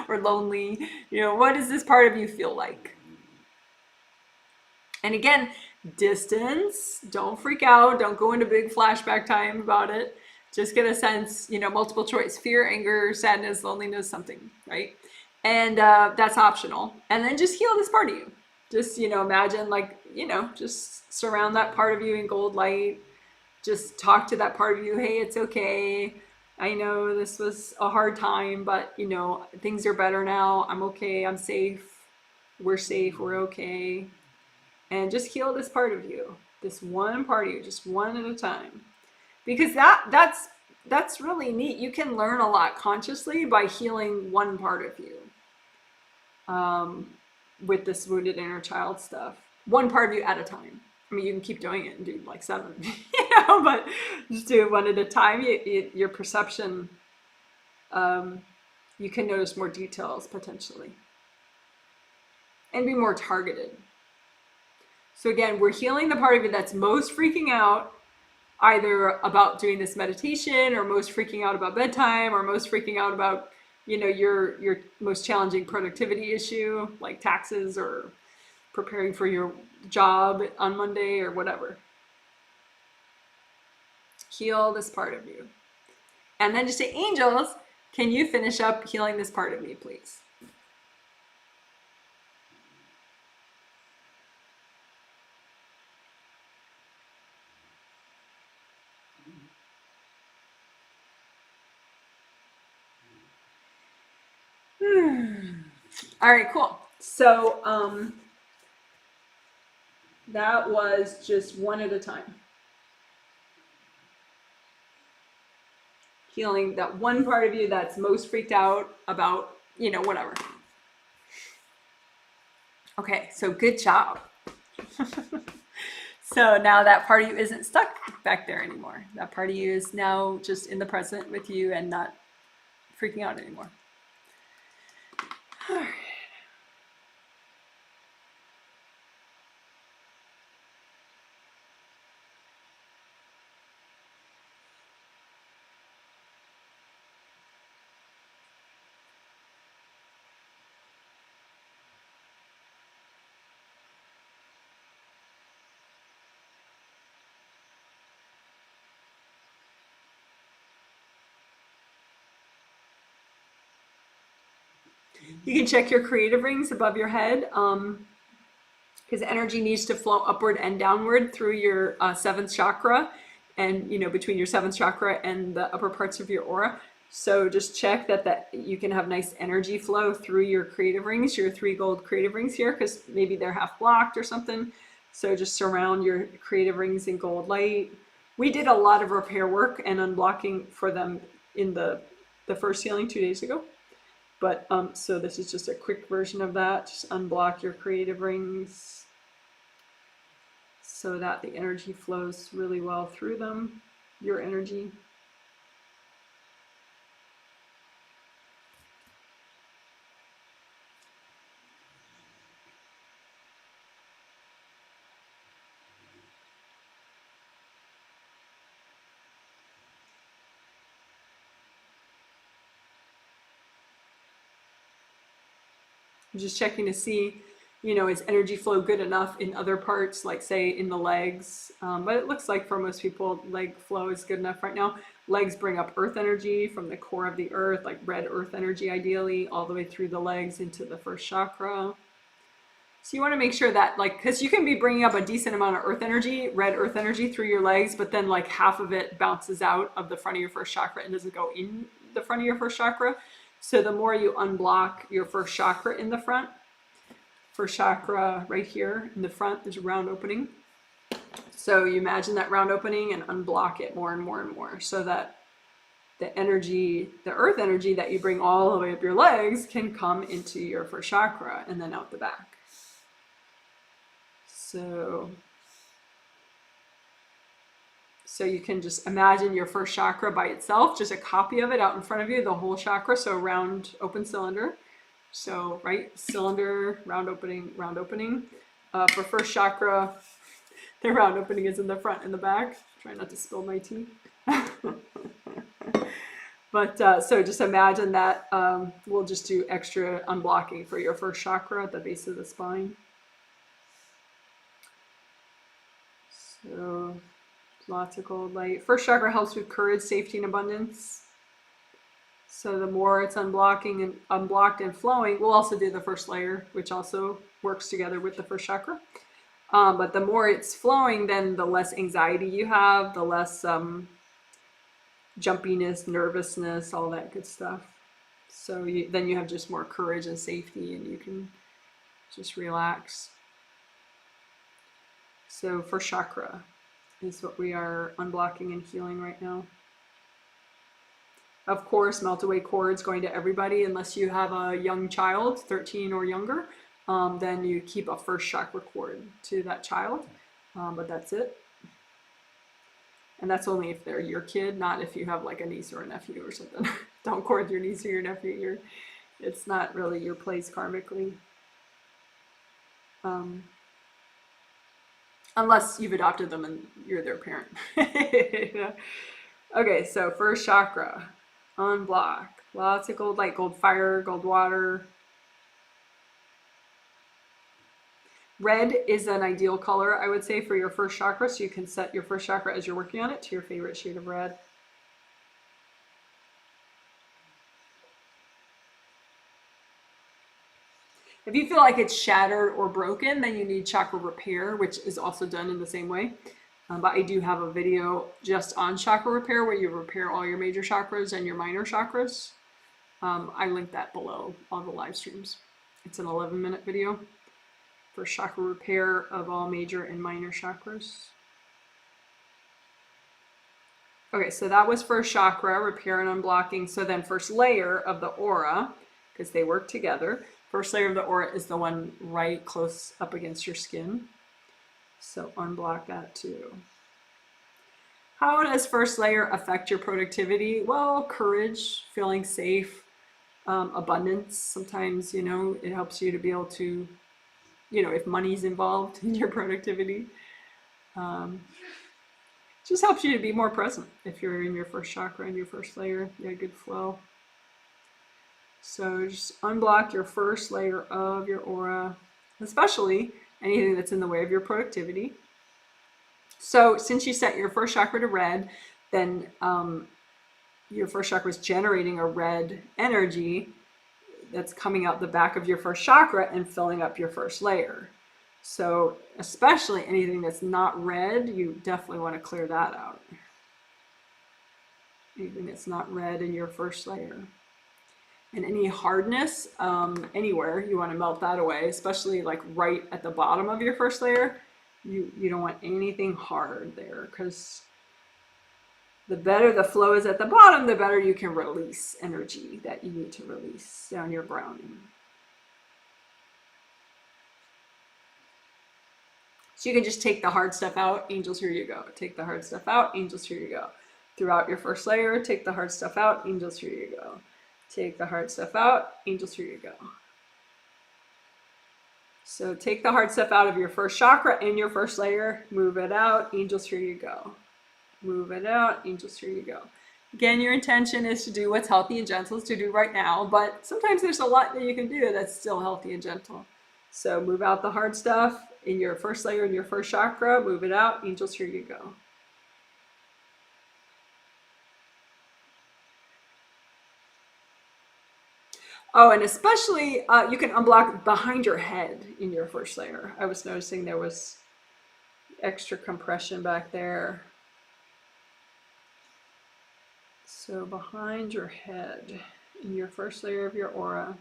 or lonely? What does this part of you feel like? And again, distance, don't freak out, don't go into big flashback time about it. Just get a sense, multiple choice: fear, anger, sadness, loneliness, something, right? And that's optional. And then just heal this part of you. Just, imagine, like, just surround that part of you in gold light. Just talk to that part of you. Hey, it's okay. I know this was a hard time, but, things are better now. I'm okay. I'm safe. We're safe. We're okay. And just heal this part of you. This one part of you, just one at a time. Because that's really neat. You can learn a lot consciously by healing one part of you. With this wounded inner child stuff. One part of you at a time. I mean, you can keep doing it and do like 7, but just do it one at a time. Your perception, you can notice more details potentially, and be more targeted. So again, we're healing the part of you that's most freaking out, either about doing this meditation, or most freaking out about bedtime, or most freaking out about, your most challenging productivity issue, like taxes, or preparing for your job on Monday, or whatever. Heal this part of you. And then just say, angels, can you finish up healing this part of me, please? All right, cool. So that was just one at a time. Healing that one part of you that's most freaked out about, whatever. Okay, so good job. So now that part of you isn't stuck back there anymore. That part of you is now just in the present with you and not freaking out anymore. All right. You can check your creative rings above your head, because energy needs to flow upward and downward through your seventh chakra, and between your seventh chakra and the upper parts of your aura. So just check that you can have nice energy flow through your creative rings, your 3 gold creative rings here, because maybe they're half blocked or something. So just surround your creative rings in gold light. We did a lot of repair work and unblocking for them in the first healing 2 days ago. But so this is just a quick version of that. Just unblock your creative rings so that the energy flows really well through them, your energy. I'm just checking to see, is energy flow good enough in other parts, like say in the legs? But it looks like for most people, leg flow is good enough right now. Legs bring up earth energy from the core of the earth, like red earth energy ideally, all the way through the legs into the first chakra. So you want to make sure that, because you can be bringing up a decent amount of earth energy, red earth energy through your legs, but then like half of it bounces out of the front of your first chakra and doesn't go in the front of your first chakra. So the more you unblock your first chakra in the front, first chakra right here in the front, there's a round opening. So you imagine that round opening and unblock it more and more and more so that the energy, the earth energy that you bring all the way up your legs can come into your first chakra and then out the back. So you can just imagine your first chakra by itself, just a copy of it out in front of you, the whole chakra, so round open cylinder. So right, cylinder, round opening, round opening. For first chakra, the round opening is in the front and the back. Try not to spill my tea. But so just imagine that we'll just do extra unblocking for your first chakra at the base of the spine. So lots of gold light. First chakra helps with courage, safety, and abundance. So the more it's unblocked and flowing, we'll also do the first layer, which also works together with the first chakra. But the more it's flowing, then the less anxiety you have, the less jumpiness, nervousness, all that good stuff. So then you have just more courage and safety, and you can just relax. So first chakra is what we are unblocking and healing right now. Of course, melt away cords going to everybody, unless you have a young child, 13 or younger, then you keep a first chakra cord to that child, but that's it. And that's only if they're your kid, not if you have like a niece or a nephew or something. Don't cord your niece or your nephew. It's not really your place karmically. Unless you've adopted them and you're their parent. Okay, so first chakra, unblock. Lots of gold light, gold fire, gold water. Red is an ideal color, I would say, for your first chakra, so you can set your first chakra as you're working on it to your favorite shade of red. If you feel like it's shattered or broken, then you need chakra repair, which is also done in the same way. But I do have a video just on chakra repair where you repair all your major chakras and your minor chakras. I link that below all the live streams. It's an 11-minute video for chakra repair of all major and minor chakras. Okay, so that was first chakra, repair and unblocking. So then first layer of the aura, because they work together. First layer of the aura is the one right close up against your skin. So unblock that too. How does first layer affect your productivity? Well, courage, feeling safe, abundance. Sometimes, it helps you to be able to, if money's involved in your productivity, just helps you to be more present if you're in your first chakra and your first layer. Yeah, good flow. So just unblock your first layer of your aura, especially anything that's in the way of your productivity. So since you set your first chakra to red, then your first chakra is generating a red energy that's coming out the back of your first chakra and filling up your first layer. So especially anything that's not red, you definitely want to clear that out. Anything that's not red in your first layer. And any hardness anywhere, you want to melt that away, especially like right at the bottom of your first layer. You don't want anything hard there, because the better the flow is at the bottom, the better you can release energy that you need to release down your browning. So you can just take the hard stuff out. Angels, here you go. Take the hard stuff out. Angels, here you go. Throughout your first layer, take the hard stuff out. Angels, here you go. Take the hard stuff out. Angels, here you go. So take the hard stuff out of your first chakra in your first layer. Move it out. Angels, here you go. Move it out. Angels, here you go. Again, your intention is to do what's healthy and gentle to do right now, but sometimes there's a lot that you can do that's still healthy and gentle. So move out the hard stuff in your first layer in your first chakra. Move it out. Angels, here you go. Oh, and especially you can unblock behind your head in your first layer. I was noticing there was extra compression back there. So behind your head in your first layer of your aura,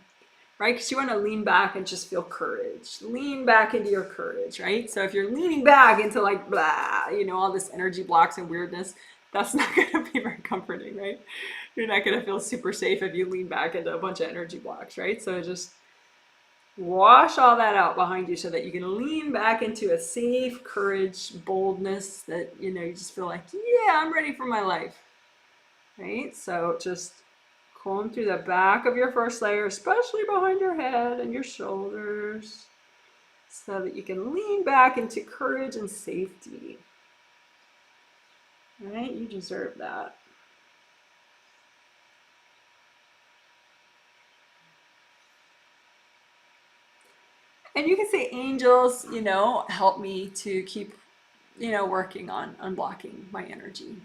right? Because you want to lean back and just feel courage. Lean back into your courage, right? So if you're leaning back into like blah, all this energy blocks and weirdness, that's not going to be very comforting, right? You're not going to feel super safe if you lean back into a bunch of energy blocks, right? So just wash all that out behind you so that you can lean back into a safe courage, boldness that, you just feel like, yeah, I'm ready for my life, right? So just comb through the back of your first layer, especially behind your head and your shoulders, so that you can lean back into courage and safety. All right? You deserve that. And you can say, angels, help me to keep, working on unblocking my energy.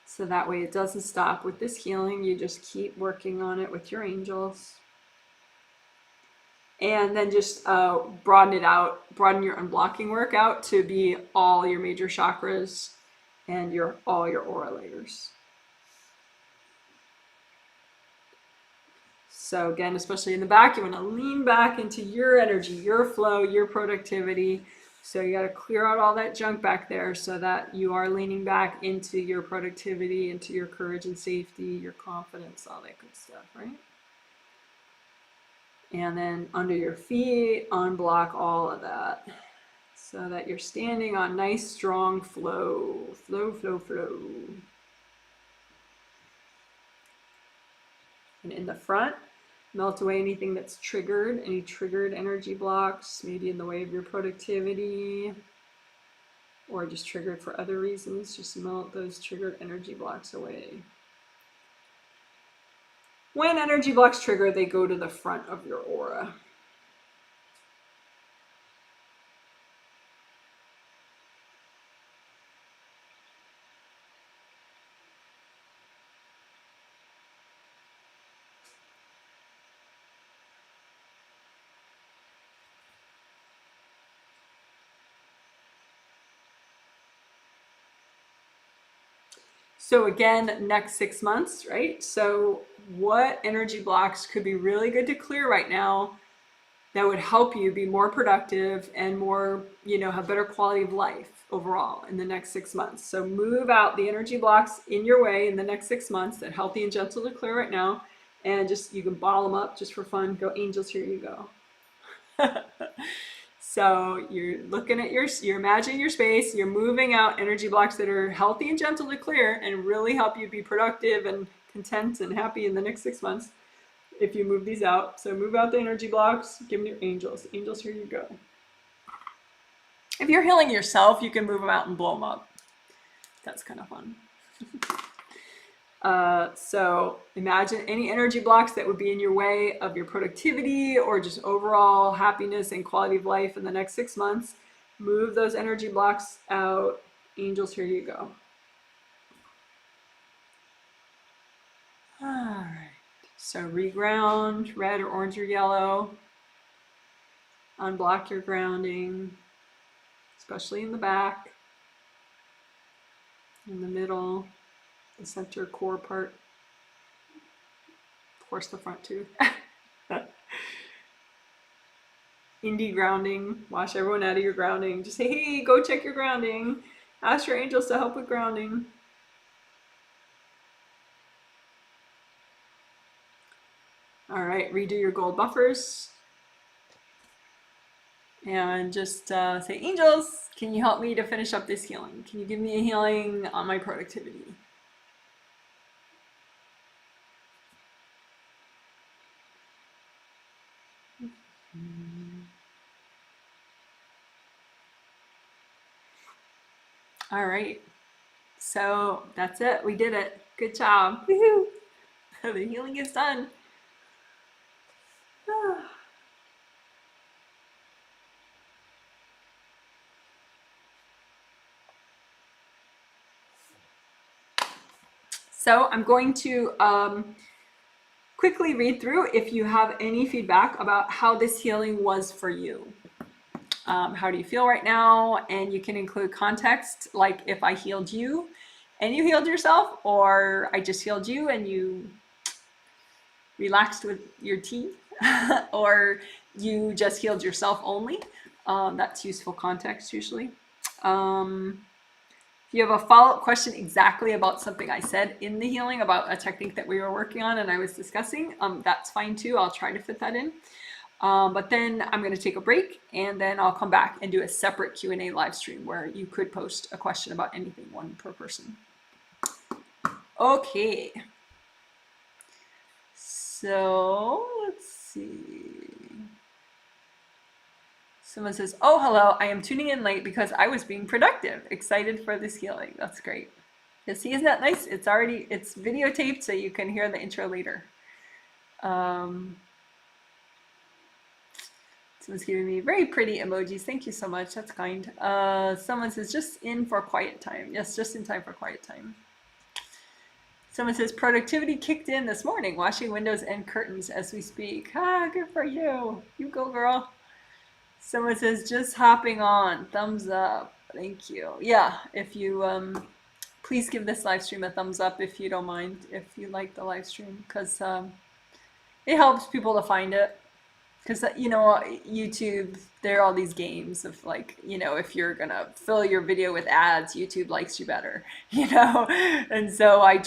So that way it doesn't stop with this healing. You just keep working on it with your angels. And then just broaden it out, broaden your unblocking work out to be all your major chakras and all your aura layers. So again, especially in the back, you want to lean back into your energy, your flow, your productivity. So you got to clear out all that junk back there so that you are leaning back into your productivity, into your courage and safety, your confidence, all that good stuff, right? And then under your feet, unblock all of that so that you're standing on nice, strong flow. Flow, flow, flow. And in the front, melt away anything that's triggered, any triggered energy blocks, maybe in the way of your productivity, or just triggered for other reasons. Just melt those triggered energy blocks away. When energy blocks trigger, they go to the front of your aura. So again, next 6 months, right? So what energy blocks could be really good to clear right now that would help you be more productive and more, have better quality of life overall in the next 6 months. So move out the energy blocks in your way in the next 6 months that healthy and gentle to clear right now. And just, you can bottle them up just for fun. Go angels, here you go. So you're looking at you're imagining your space, you're moving out energy blocks that are healthy and gentle to clear and really help you be productive and content and happy in the next 6 months if you move these out. So move out the energy blocks, give them your angels. Angels, here you go. If you're healing yourself, you can move them out and blow them up. That's kind of fun. So imagine any energy blocks that would be in your way of your productivity or just overall happiness and quality of life in the next 6 months. Move those energy blocks out. Angels, here you go. All right. So reground, red or orange or yellow. Unblock your grounding, especially in the back, in the middle, the center core part, of course the front tooth. Indie grounding, wash everyone out of your grounding. Just say, hey, go check your grounding. Ask your angels to help with grounding. All right, redo your gold buffers. And just say, angels, can you help me to finish up this healing? Can you give me a healing on my productivity? All right, so that's it. We did it. Good job. Woohoo! The healing is done. So I'm going to quickly read through if you have any feedback about how this healing was for you. How do you feel right now? And you can include context, like if I healed you and you healed yourself, or I just healed you and you relaxed with your tea, or you just healed yourself only. That's useful context usually. If you have a follow-up question exactly about something I said in the healing, about a technique that we were working on and I was discussing, that's fine too. I'll try to fit that in. But then I'm going to take a break and then I'll come back and do a separate Q&A live stream where you could post a question about anything, one per person. Okay. So let's see. Someone says, oh, hello, I am tuning in late because I was being productive. Excited for this healing. That's great. You see, isn't that nice? It's videotaped so you can hear the intro later. Someone's giving me very pretty emojis. Thank you so much. That's kind. Someone says, just in for quiet time. Yes, just in time for quiet time. Someone says, productivity kicked in this morning, washing windows and curtains as we speak. Ah, good for you. You go, girl. Someone says, just hopping on. Thumbs up. Thank you. Yeah, if you, please give this live stream a thumbs up if you don't mind, if you like the live stream, because it helps people to find it. Because, you know, YouTube, there are all these games of like, you know, if you're going to fill your video with ads, YouTube likes you better, you know? And so I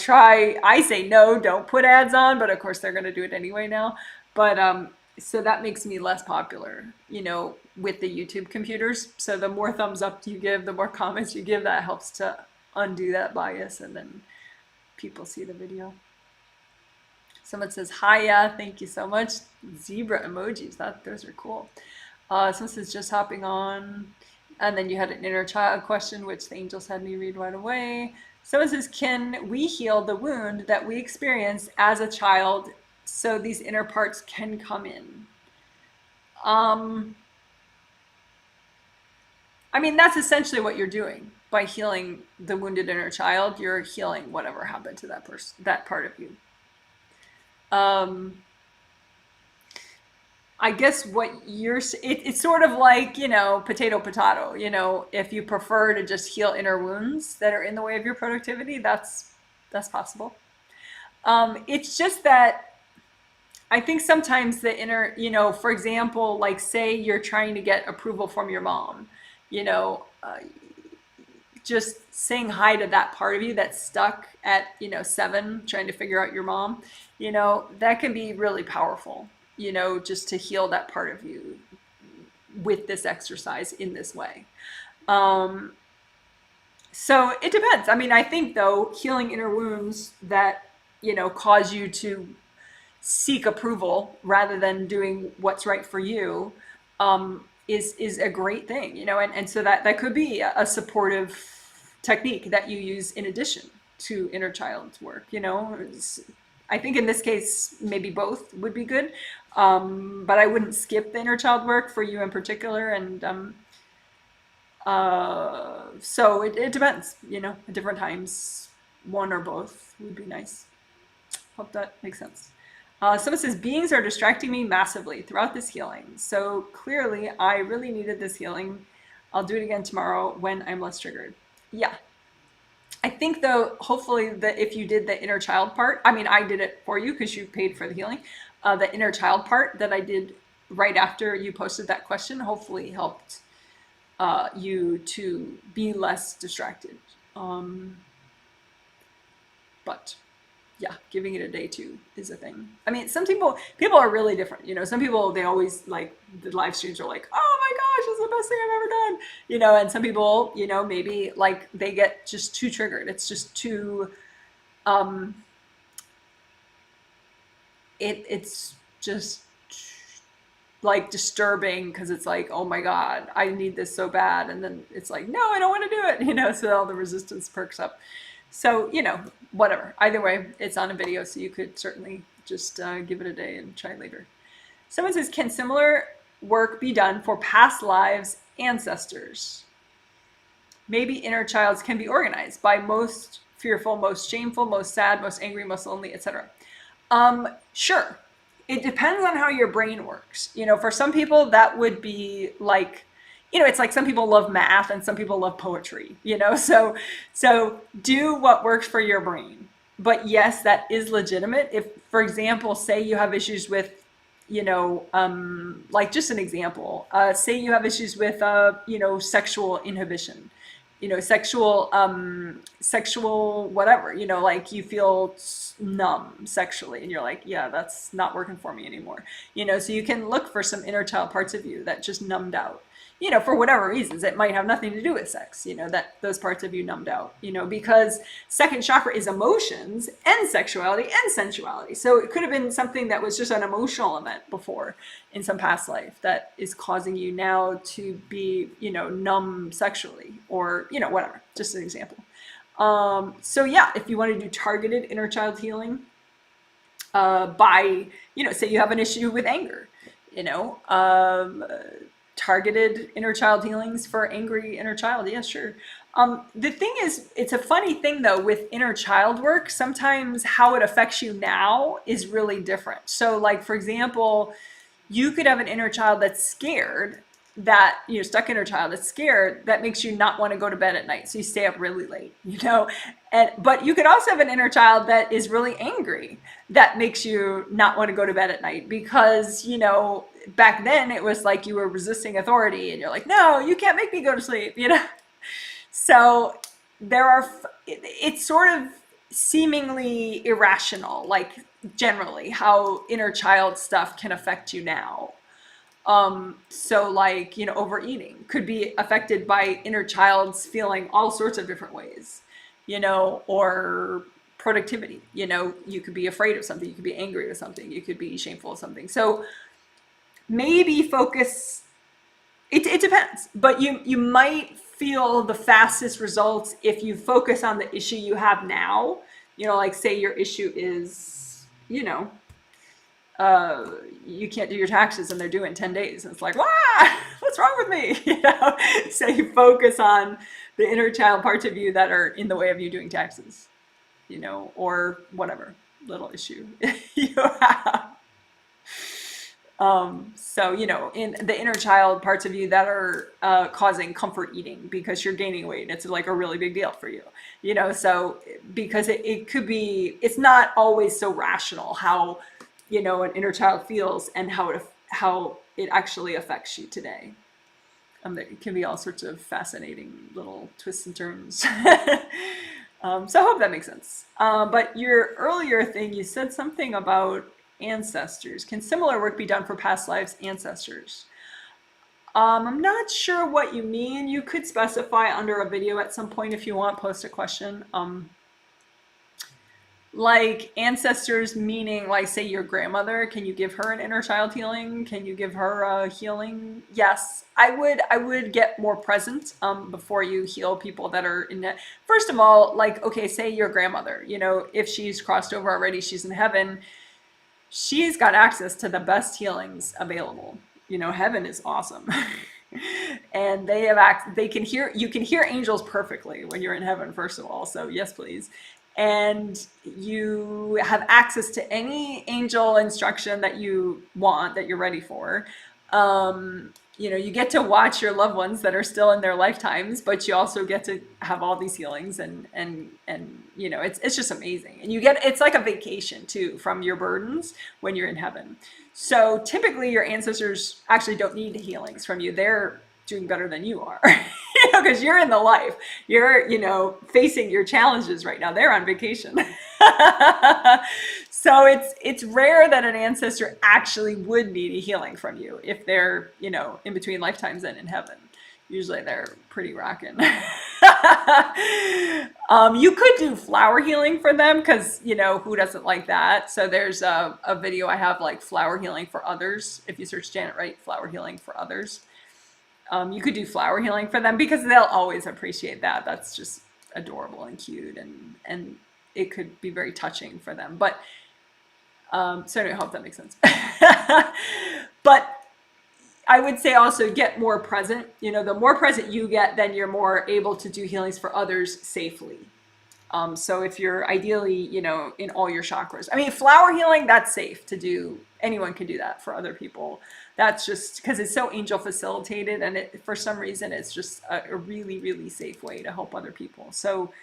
say, no, don't put ads on, but of course they're going to do it anyway now. But so that makes me less popular, you know, with the YouTube computers. So the more thumbs up you give, the more comments you give, that helps to undo that bias and then people see the video. Someone says, hiya, thank you so much. Zebra emojis, those are cool. Someone says, just hopping on. And then you had an inner child question, which the angels had me read right away. Someone says, can we heal the wound that we experienced as a child so these inner parts can come in? I mean, that's essentially what you're doing. By healing the wounded inner child, you're healing whatever happened to that person, that part of you. I guess what it's sort of like, you know, potato, you know, if you prefer to just heal inner wounds that are in the way of your productivity, that's possible. It's just that I think sometimes the inner, you know, for example, like say you're trying to get approval from your mom, you know, just saying hi to that part of you that's stuck at, you know, 7, trying to figure out your mom, you know, that can be really powerful, you know, just to heal that part of you. with this exercise in this way. So it depends. I mean, I think though, healing inner wounds that, cause you to seek approval rather than doing what's right for you, is a great thing, and so that could be a supportive technique that you use in addition to inner child's work. I think in this case, maybe both would be good, but I wouldn't skip the inner child work for you in particular, and so it depends, at different times, one or both would be nice. Hope that makes sense. Someone says, beings are distracting me massively throughout this healing. So clearly I really needed this healing. I'll do it again tomorrow when I'm less triggered. Yeah. I think though, hopefully that if you did the inner child part, I mean, I did it for you because you paid for the healing. The inner child part that I did right after you posted that question, hopefully helped you to be less distracted. But yeah, giving it a day too is a thing. I mean, some people are really different. Some people, they always like the live streams are like, oh my gosh, this is the best thing I've ever done. And some people, maybe like they get just too triggered. It's just too, it's just like disturbing because it's like, oh my God, I need this so bad. And then it's like, no, I don't want to do it. So all the resistance perks up. So, whatever. Either way, it's on a video, so you could certainly just give it a day and try later. Someone says, can similar work be done for past lives, ancestors? Maybe inner childs can be organized by most fearful, most shameful, most sad, most angry, most lonely, etc. Sure. It depends on how your brain works. For some people, that would be like, it's like some people love math and some people love poetry, so do what works for your brain. But yes, that is legitimate. If, for example, say you have issues with, like just an example, say you have issues with, sexual inhibition, sexual whatever, like you feel numb sexually and you're like, yeah, that's not working for me anymore. So you can look for some inner child parts of you that just numbed out. For whatever reasons. It might have nothing to do with sex, that those parts of you numbed out, because second chakra is emotions and sexuality and sensuality. So it could have been something that was just an emotional event before in some past life that is causing you now to be, numb sexually or, whatever, just an example. So yeah, if you want to do targeted inner child healing, by, say you have an issue with anger, targeted inner child healings for angry inner child. Yeah, sure. The thing is, it's a funny thing though with inner child work, sometimes how it affects you now is really different. So like, for example, you could have an inner child that's scared, that, stuck inner child that's scared, that makes you not want to go to bed at night. So you stay up really late, but you could also have an inner child that is really angry, that makes you not want to go to bed at night because, back then it was like you were resisting authority and you're like, no, you can't make me go to sleep, So it's sort of seemingly irrational, like generally how inner child stuff can affect you now. So like, overeating could be affected by inner child's feeling all sorts of different ways, or productivity, you could be afraid of something, you could be angry with something, you could be shameful of something. So maybe focus, it depends, but you might feel the fastest results if you focus on the issue you have now, like say your issue is, you can't do your taxes and they're due in 10 days. And it's like, what's wrong with me? So you focus on the inner child parts of you that are in the way of you doing taxes, or whatever little issue you have. So, in the inner child parts of you that are causing comfort eating because you're gaining weight, it's like a really big deal for you, so because it could be, it's not always so rational how, an inner child feels and how it actually affects you today. It can be all sorts of fascinating little twists and turns. So I hope that makes sense. But your earlier thing, you said something about ancestors. Can similar work be done for past lives, ancestors? I'm not sure what you mean. You could specify under a video at some point if you want, post a question. Like ancestors meaning like say your grandmother, can you give her an inner child healing? Can you give her a healing? Yes, I would get more present before you heal people that are in it. First of all, like okay, say your grandmother, you know, if she's crossed over already, she's in heaven, she's got access to the best healings available. You know, heaven is awesome. And they can hear, you can hear angels perfectly when you're in heaven, first of all. So yes, please. And you have access to any angel instruction that you want, that you're ready for. You know, you get to watch your loved ones that are still in their lifetimes, but you also get to have all these healings and you know, it's just amazing. And you get, it's like a vacation too from your burdens when you're in heaven. So typically your ancestors actually don't need healings from you. They're doing better than you are. You know, because you're in the life. You're, you know, facing your challenges right now. They're on vacation. So it's rare that an ancestor actually would need a healing from you if they're, you know, in between lifetimes and in heaven. Usually they're pretty rocking. You could do flower healing for them because, you know, who doesn't like that? So there's a video I have like flower healing for others. If you search Janet Wright, flower healing for others. You could do flower healing for them because they'll always appreciate that. That's just adorable and cute, and it could be very touching for them. But so anyway, I hope that makes sense. But I would say also get more present. You know, the more present you get, then you're more able to do healings for others safely. So if you're ideally, you know, in all your chakras, I mean, flower healing, that's safe to do. Anyone can do that for other people. That's just because it's so angel facilitated, and it, for some reason, it's just a really, really safe way to help other people. So,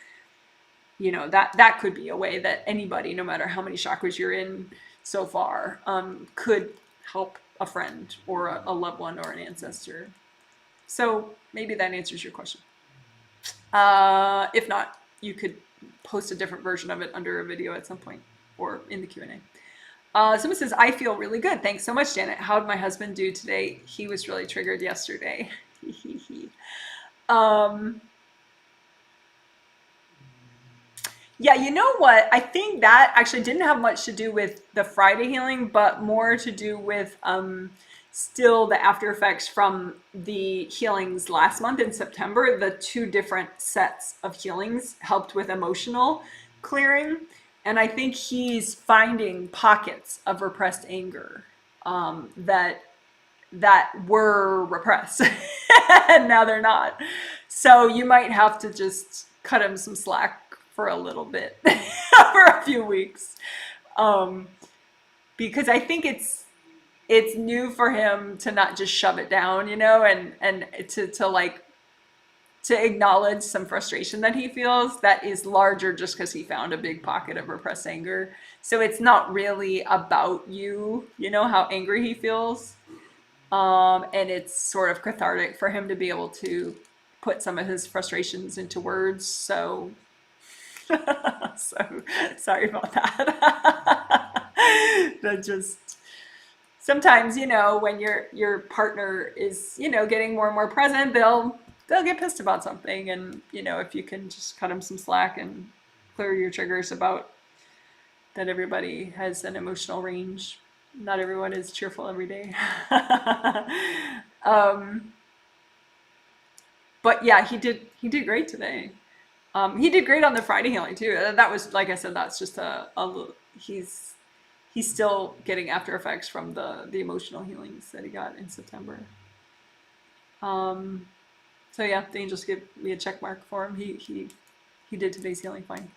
you know, that could be a way that anybody, no matter how many chakras you're in so far, could help a friend or a loved one or an ancestor. So maybe that answers your question. If not, you could post a different version of it under a video at some point or in the Q&A. Someone says, I feel really good. Thanks so much, Janet. How did my husband do today? He was really triggered yesterday. Yeah, you know what? I think that actually didn't have much to do with the Friday healing, but more to do with still the after effects from the healings last month in September. The two different sets of healings helped with emotional clearing. And I think he's finding pockets of repressed anger that were repressed and now they're not. So you might have to just cut him some slack for a little bit, for a few weeks, because I think it's new for him to not just shove it down, you know, and to acknowledge some frustration that he feels that is larger just because he found a big pocket of repressed anger. So it's not really about you, you know, how angry he feels. And it's sort of cathartic for him to be able to put some of his frustrations into words. So, so sorry about that. That just, sometimes, you know, when your partner is, you know, getting more and more present, they'll get pissed about something. And, you know, if you can just cut them some slack and clear your triggers about that everybody has an emotional range. Not everyone is cheerful every day. But yeah, he did great today. He did great on the Friday healing too. That was, like I said, that's just he's still getting after effects from the emotional healings that he got in September. So yeah, the angels give me a check mark for him. He did today's healing fine.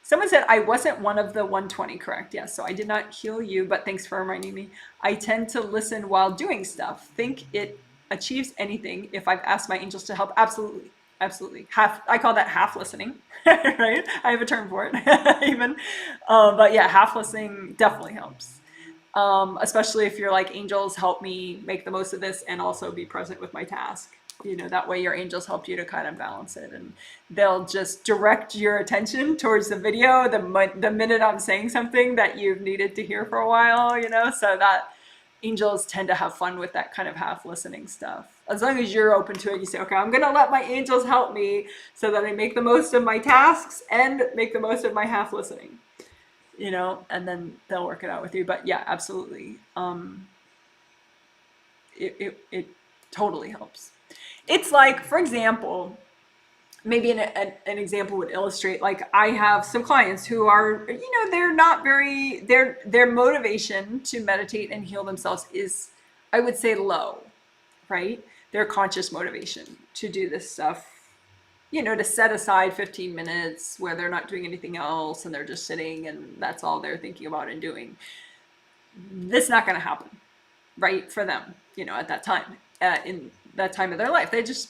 Someone said, I wasn't one of the 120, correct? Yes, so I did not heal you, but thanks for reminding me. I tend to listen while doing stuff. Think it achieves anything if I've asked my angels to help? Absolutely, absolutely. I call that half listening, right? I have a term for it, even. But yeah, half listening definitely helps. Especially if you're like, angels, help me make the most of this and also be present with my task. You know, that way your angels help you to kind of balance it, and they'll just direct your attention towards the video the minute I'm saying something that you've needed to hear for a while, you know, so that angels tend to have fun with that kind of half listening stuff. As long as you're open to it, you say, okay, I'm going to let my angels help me so that I make the most of my tasks and make the most of my half listening, you know, and then they'll work it out with you. But yeah, absolutely. It totally helps. It's like, for example, maybe an example would illustrate, like I have some clients who are, you know, they're not very, their motivation to meditate and heal themselves is, I would say, low, right? Their conscious motivation to do this stuff, you know, to set aside 15 minutes where they're not doing anything else and they're just sitting and that's all they're thinking about and doing. This is not going to happen, right? For them, you know, at that time, in that time of their life, it's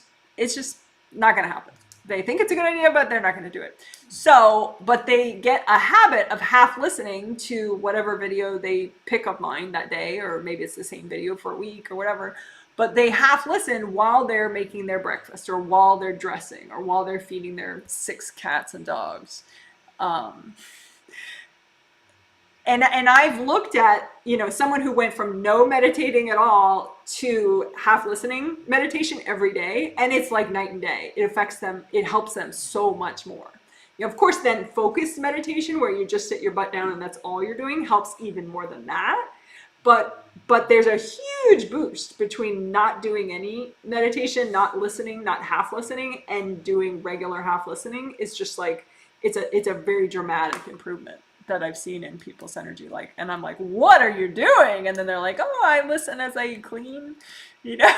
just not going to happen. They think it's a good idea, but they're not going to do it. So, but they get a habit of half listening to whatever video they pick of mine that day, or maybe it's the same video for a week or whatever, but they half listen while they're making their breakfast or while they're dressing or while they're feeding their 6 cats and dogs. And I've looked at, you know, someone who went from no meditating at all to half listening meditation every day. And it's like night and day. It affects them. It helps them so much more. You know, of course, then focused meditation where you just sit your butt down and that's all you're doing helps even more than that. But there's a huge boost between not doing any meditation, not listening, not half listening, and doing regular half listening. It's just like, it's a very dramatic improvement that I've seen in people's energy. Like, and I'm like, what are you doing? And then they're like, oh, I listen as I clean, you know,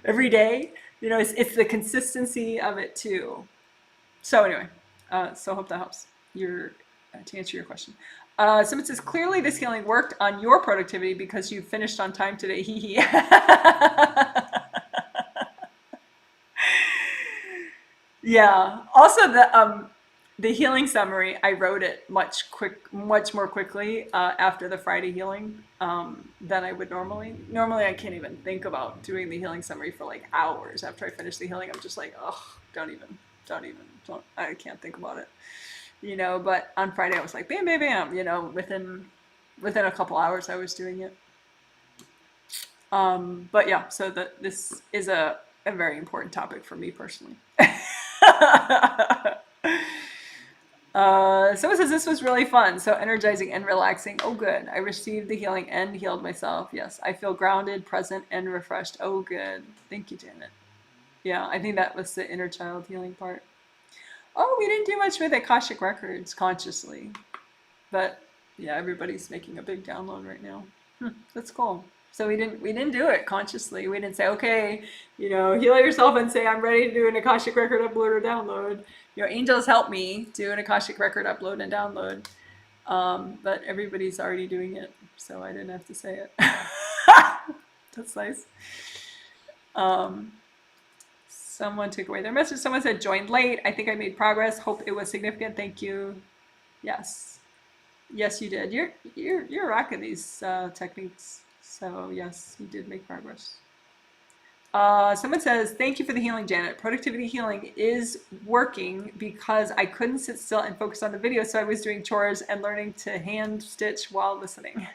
every day. You know, it's the consistency of it too. So anyway, so I hope that helps to answer your question. Someone says, clearly this healing worked on your productivity because you finished on time today. Hee hee. Yeah. Also, the healing summary, I wrote it much more quickly after the Friday healing than I would normally. Normally, I can't even think about doing the healing summary for like hours after I finish the healing. I'm just like, oh, don't even. I can't think about it, you know. But on Friday, I was like, bam, bam, bam. You know, within a couple hours, I was doing it. But yeah, so this is a very important topic for me personally. Someone says this was really fun, so energizing and relaxing. Oh, good. I received the healing and healed myself. Yes, I feel grounded, present, and refreshed. Oh, good. Thank you, Janet. Yeah, I think that was the inner child healing part. Oh, we didn't do much with Akashic records consciously, but yeah, everybody's making a big download right now. That's cool. So we didn't do it consciously. We didn't say, okay, you know, heal yourself and say, I'm ready to do an Akashic record upload or download. You know, angels help me do an Akashic record upload and download. But everybody's already doing it, so I didn't have to say it. That's nice. Someone took away their message. Someone said, joined late. I think I made progress. Hope it was significant. Thank you. Yes. Yes, you did. You're rocking these techniques. So yes, you did make progress. Someone says, thank you for the healing, Janet. Productivity healing is working because I couldn't sit still and focus on the video, so I was doing chores and learning to hand stitch while listening.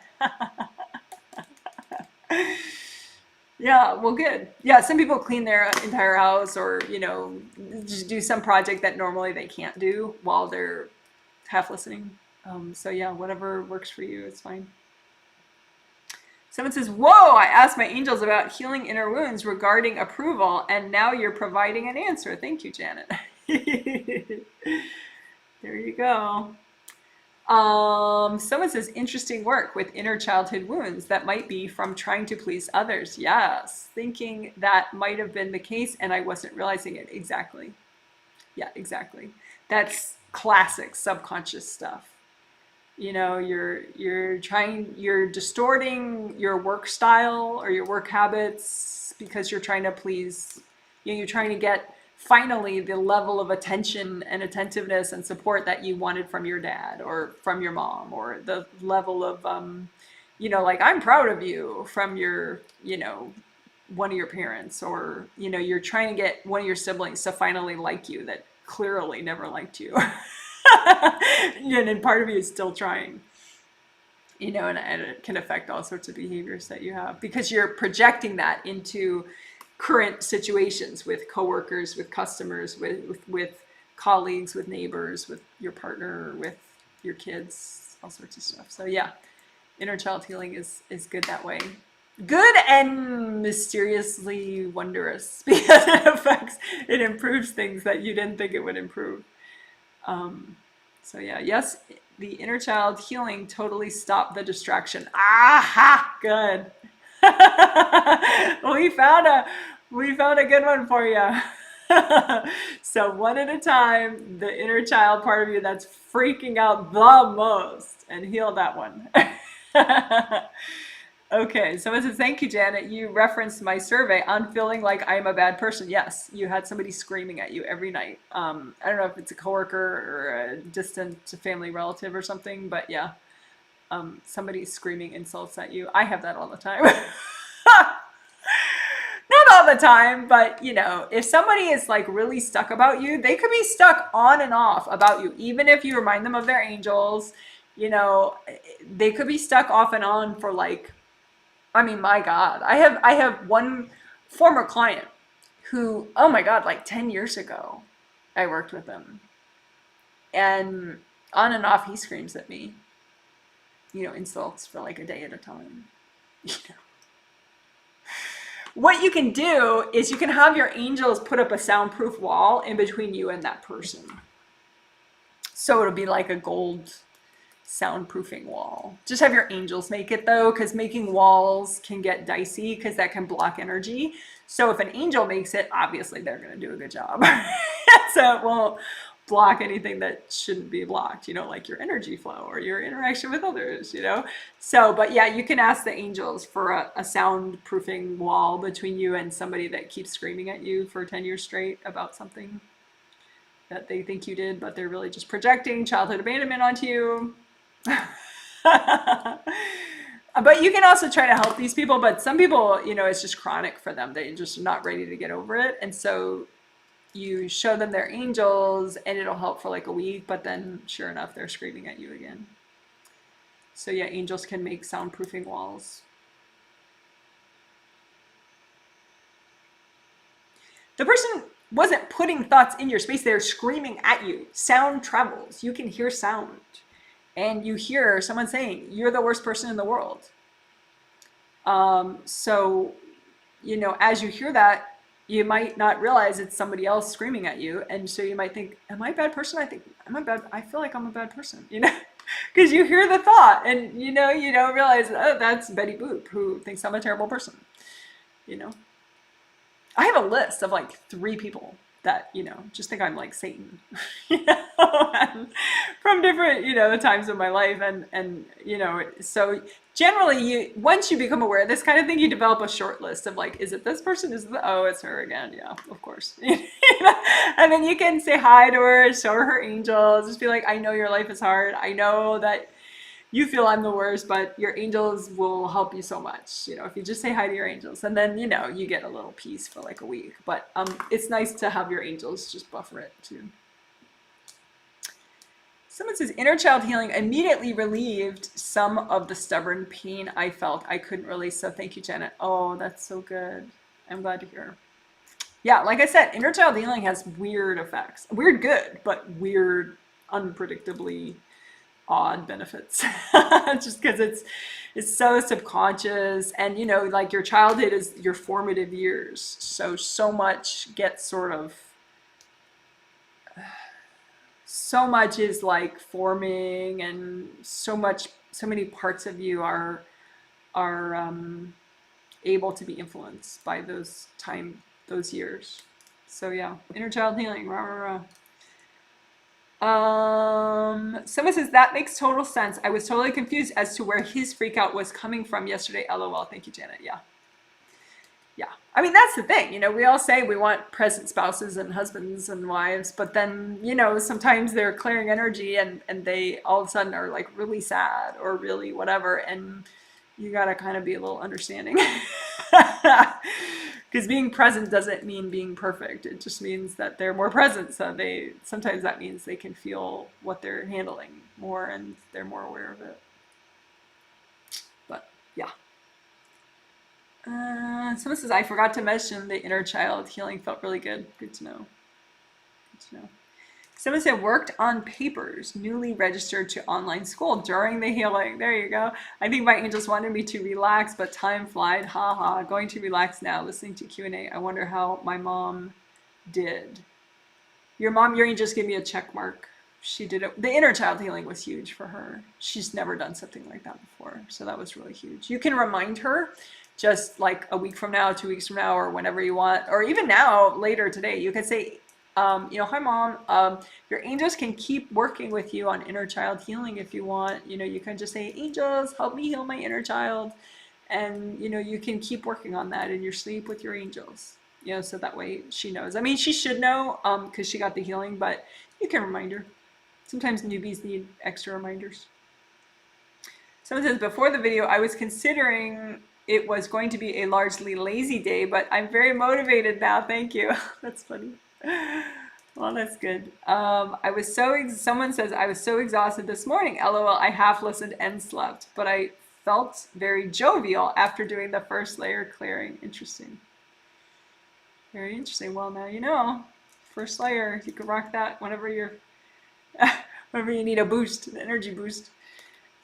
Yeah, well, good. Yeah, some people clean their entire house or, you know, just do some project that normally they can't do while they're half listening. So yeah, whatever works for you, it's fine. Someone says, whoa, I asked my angels about healing inner wounds regarding approval, and now you're providing an answer. Thank you, Janet. There you go. Someone says, interesting work with inner childhood wounds that might be from trying to please others. Yes, thinking that might have been the case and I wasn't realizing it. Exactly. Yeah, exactly. That's classic subconscious stuff. You know, you're distorting your work style or your work habits because you're trying to please, you know, you're trying to get finally the level of attention and attentiveness and support that you wanted from your dad or from your mom, or the level of, you know, like, I'm proud of you from your, you know, one of your parents, or, you know, you're trying to get one of your siblings to finally like you that clearly never liked you. And then part of you is still trying. and it can affect all sorts of behaviors that you have because you're projecting that into current situations with coworkers, with customers, with colleagues, with neighbors, with your partner, with your kids, all sorts of stuff. So yeah, inner child healing is good that way. Good and mysteriously wondrous because it improves things that you didn't think it would improve. So yeah, yes, the inner child healing totally stopped the distraction. Aha, good. we found a good one for you. So one at a time, the inner child part of you that's freaking out the most, and heal that one. Okay, so it says, thank you, Janet. You referenced my survey on feeling like I'm a bad person. Yes, you had somebody screaming at you every night. I don't know if it's a coworker or a distant family relative or something, but yeah, somebody screaming insults at you. I have that all the time. Not all the time, but if somebody is like really stuck about you, they could be stuck on and off about you, even if you remind them of their angels. They could be stuck off and on for like, I mean, my God, I have one former client who, oh my God, like 10 years ago, I worked with him, and on and off, he screams at me, insults for like a day at a time. What you can do is you can have your angels put up a soundproof wall in between you and that person. So it'll be like a gold soundproofing wall. Just have your angels make it though, because making walls can get dicey because that can block energy. So if an angel makes it, obviously they're going to do a good job. So it won't block anything that shouldn't be blocked, like your energy flow or your interaction with others, So, but yeah, you can ask the angels for a soundproofing wall between you and somebody that keeps screaming at you for 10 years straight about something that they think you did, but they're really just projecting childhood abandonment onto you. But you can also try to help these people, but some people, it's just chronic for them. They're just not ready to get over it. And so you show them their angels and it'll help for like a week, but then sure enough, they're screaming at you again. So yeah, angels can make soundproofing walls. The person wasn't putting thoughts in your space. They're screaming at you. Sound travels. You can hear sound. And you hear someone saying, you're the worst person in the world. So, as you hear that, you might not realize it's somebody else screaming at you. And so you might think, am I a bad person? I feel like I'm a bad person, because you hear the thought and, you don't realize, oh, that's Betty Boop who thinks I'm a terrible person. I have a list of like 3 people that, just think I'm like Satan, and from different, the times of my life. And, so generally once you become aware of this kind of thing, you develop a short list of like, is it this person? Oh, it's her again. Yeah, of course. And then you can say hi to her, show her angels, just be like, I know your life is hard. I know that you feel I'm the worst, but your angels will help you so much, if you just say hi to your angels, and then, you get a little peace for like a week. But it's nice to have your angels just buffer it too. Someone says, inner child healing immediately relieved some of the stubborn pain I felt I couldn't release. So thank you, Janet. Oh, that's so good. I'm glad to hear. Yeah, like I said, inner child healing has weird effects. Weird good, but weird, unpredictably odd benefits. Just because it's so subconscious, and like your childhood is your formative years, so much gets so much is like forming, and so many parts of you are able to be influenced by those years. So yeah, inner child healing. Rah, rah, rah. Someone says, that makes total sense. I was totally confused as to where his freak out was coming from yesterday. LOL. Thank you, Janet. Yeah. Yeah. I mean, that's the thing. We all say we want present spouses and husbands and wives, but then, sometimes they're clearing energy and they all of a sudden are like really sad or really whatever. And you got to kind of be a little understanding. Because being present doesn't mean being perfect. It just means that they're more present. So sometimes that means they can feel what they're handling more and they're more aware of it. Someone says, I forgot to mention the inner child healing felt really good. Good to know. Good to know. Someone said, worked on papers, newly registered to online school during the healing. There you go. I think my angels wanted me to relax, but time flied. Ha ha. Going to relax now, listening to Q&A. I wonder how my mom did. Your angels gave me a check mark. She did it. The inner child healing was huge for her. She's never done something like that before. So that was really huge. You can remind her just like a week from now, 2 weeks from now, or whenever you want, or even now, later today, you can say, hi mom, your angels can keep working with you on inner child healing if you want. You can just say, angels, help me heal my inner child. And, you can keep working on that in your sleep with your angels, so that way she knows. I mean, she should know because she got the healing, but you can remind her. Sometimes newbies need extra reminders. Someone says, before the video, I was considering it was going to be a largely lazy day, but I'm very motivated now. Thank you. That's funny. Well, that's good. Someone says, I was so exhausted this morning. LOL, I half listened and slept, but I felt very jovial after doing the first layer clearing. Interesting. Very interesting. Well, now you know. First layer, you can rock that whenever whenever you need a boost, an energy boost.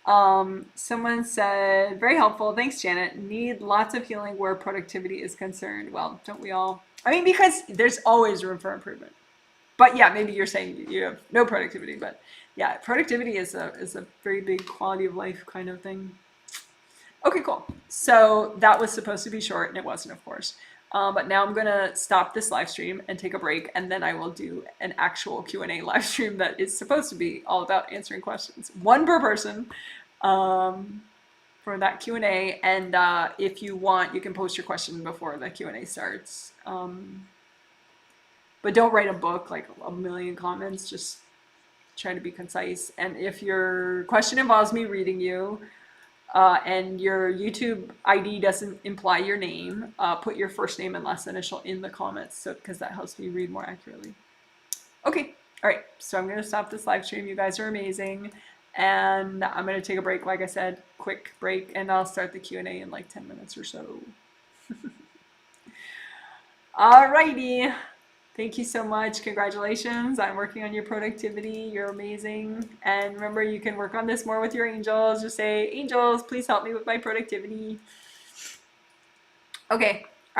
Someone said, very helpful. Thanks, Janet. Need lots of healing where productivity is concerned. Well, don't we all? I mean, because there's always room for improvement. But yeah, maybe you're saying you have no productivity, but yeah, productivity is a very big quality of life kind of thing. Okay, cool. So that was supposed to be short, and it wasn't, of course. But now I'm gonna stop this live stream and take a break, and then I will do an actual Q&A live stream that is supposed to be all about answering questions, one per person, for that Q&A. And if you want, you can post your question before the Q&A starts. But don't write a book like a million comments. Just try to be concise. And if your question involves me reading you, and your YouTube ID doesn't imply your name, put your first name and last initial in the comments, because that helps me read more accurately. Okay, all right, so I'm gonna stop this live stream. You guys are amazing. And I'm gonna take a break, like I said, quick break, and I'll start the Q&A in like 10 minutes or so. Alrighty. Thank you so much. Congratulations. I'm working on your productivity. You're amazing. And remember, you can work on this more with your angels. Just say, angels, please help me with my productivity. Okay.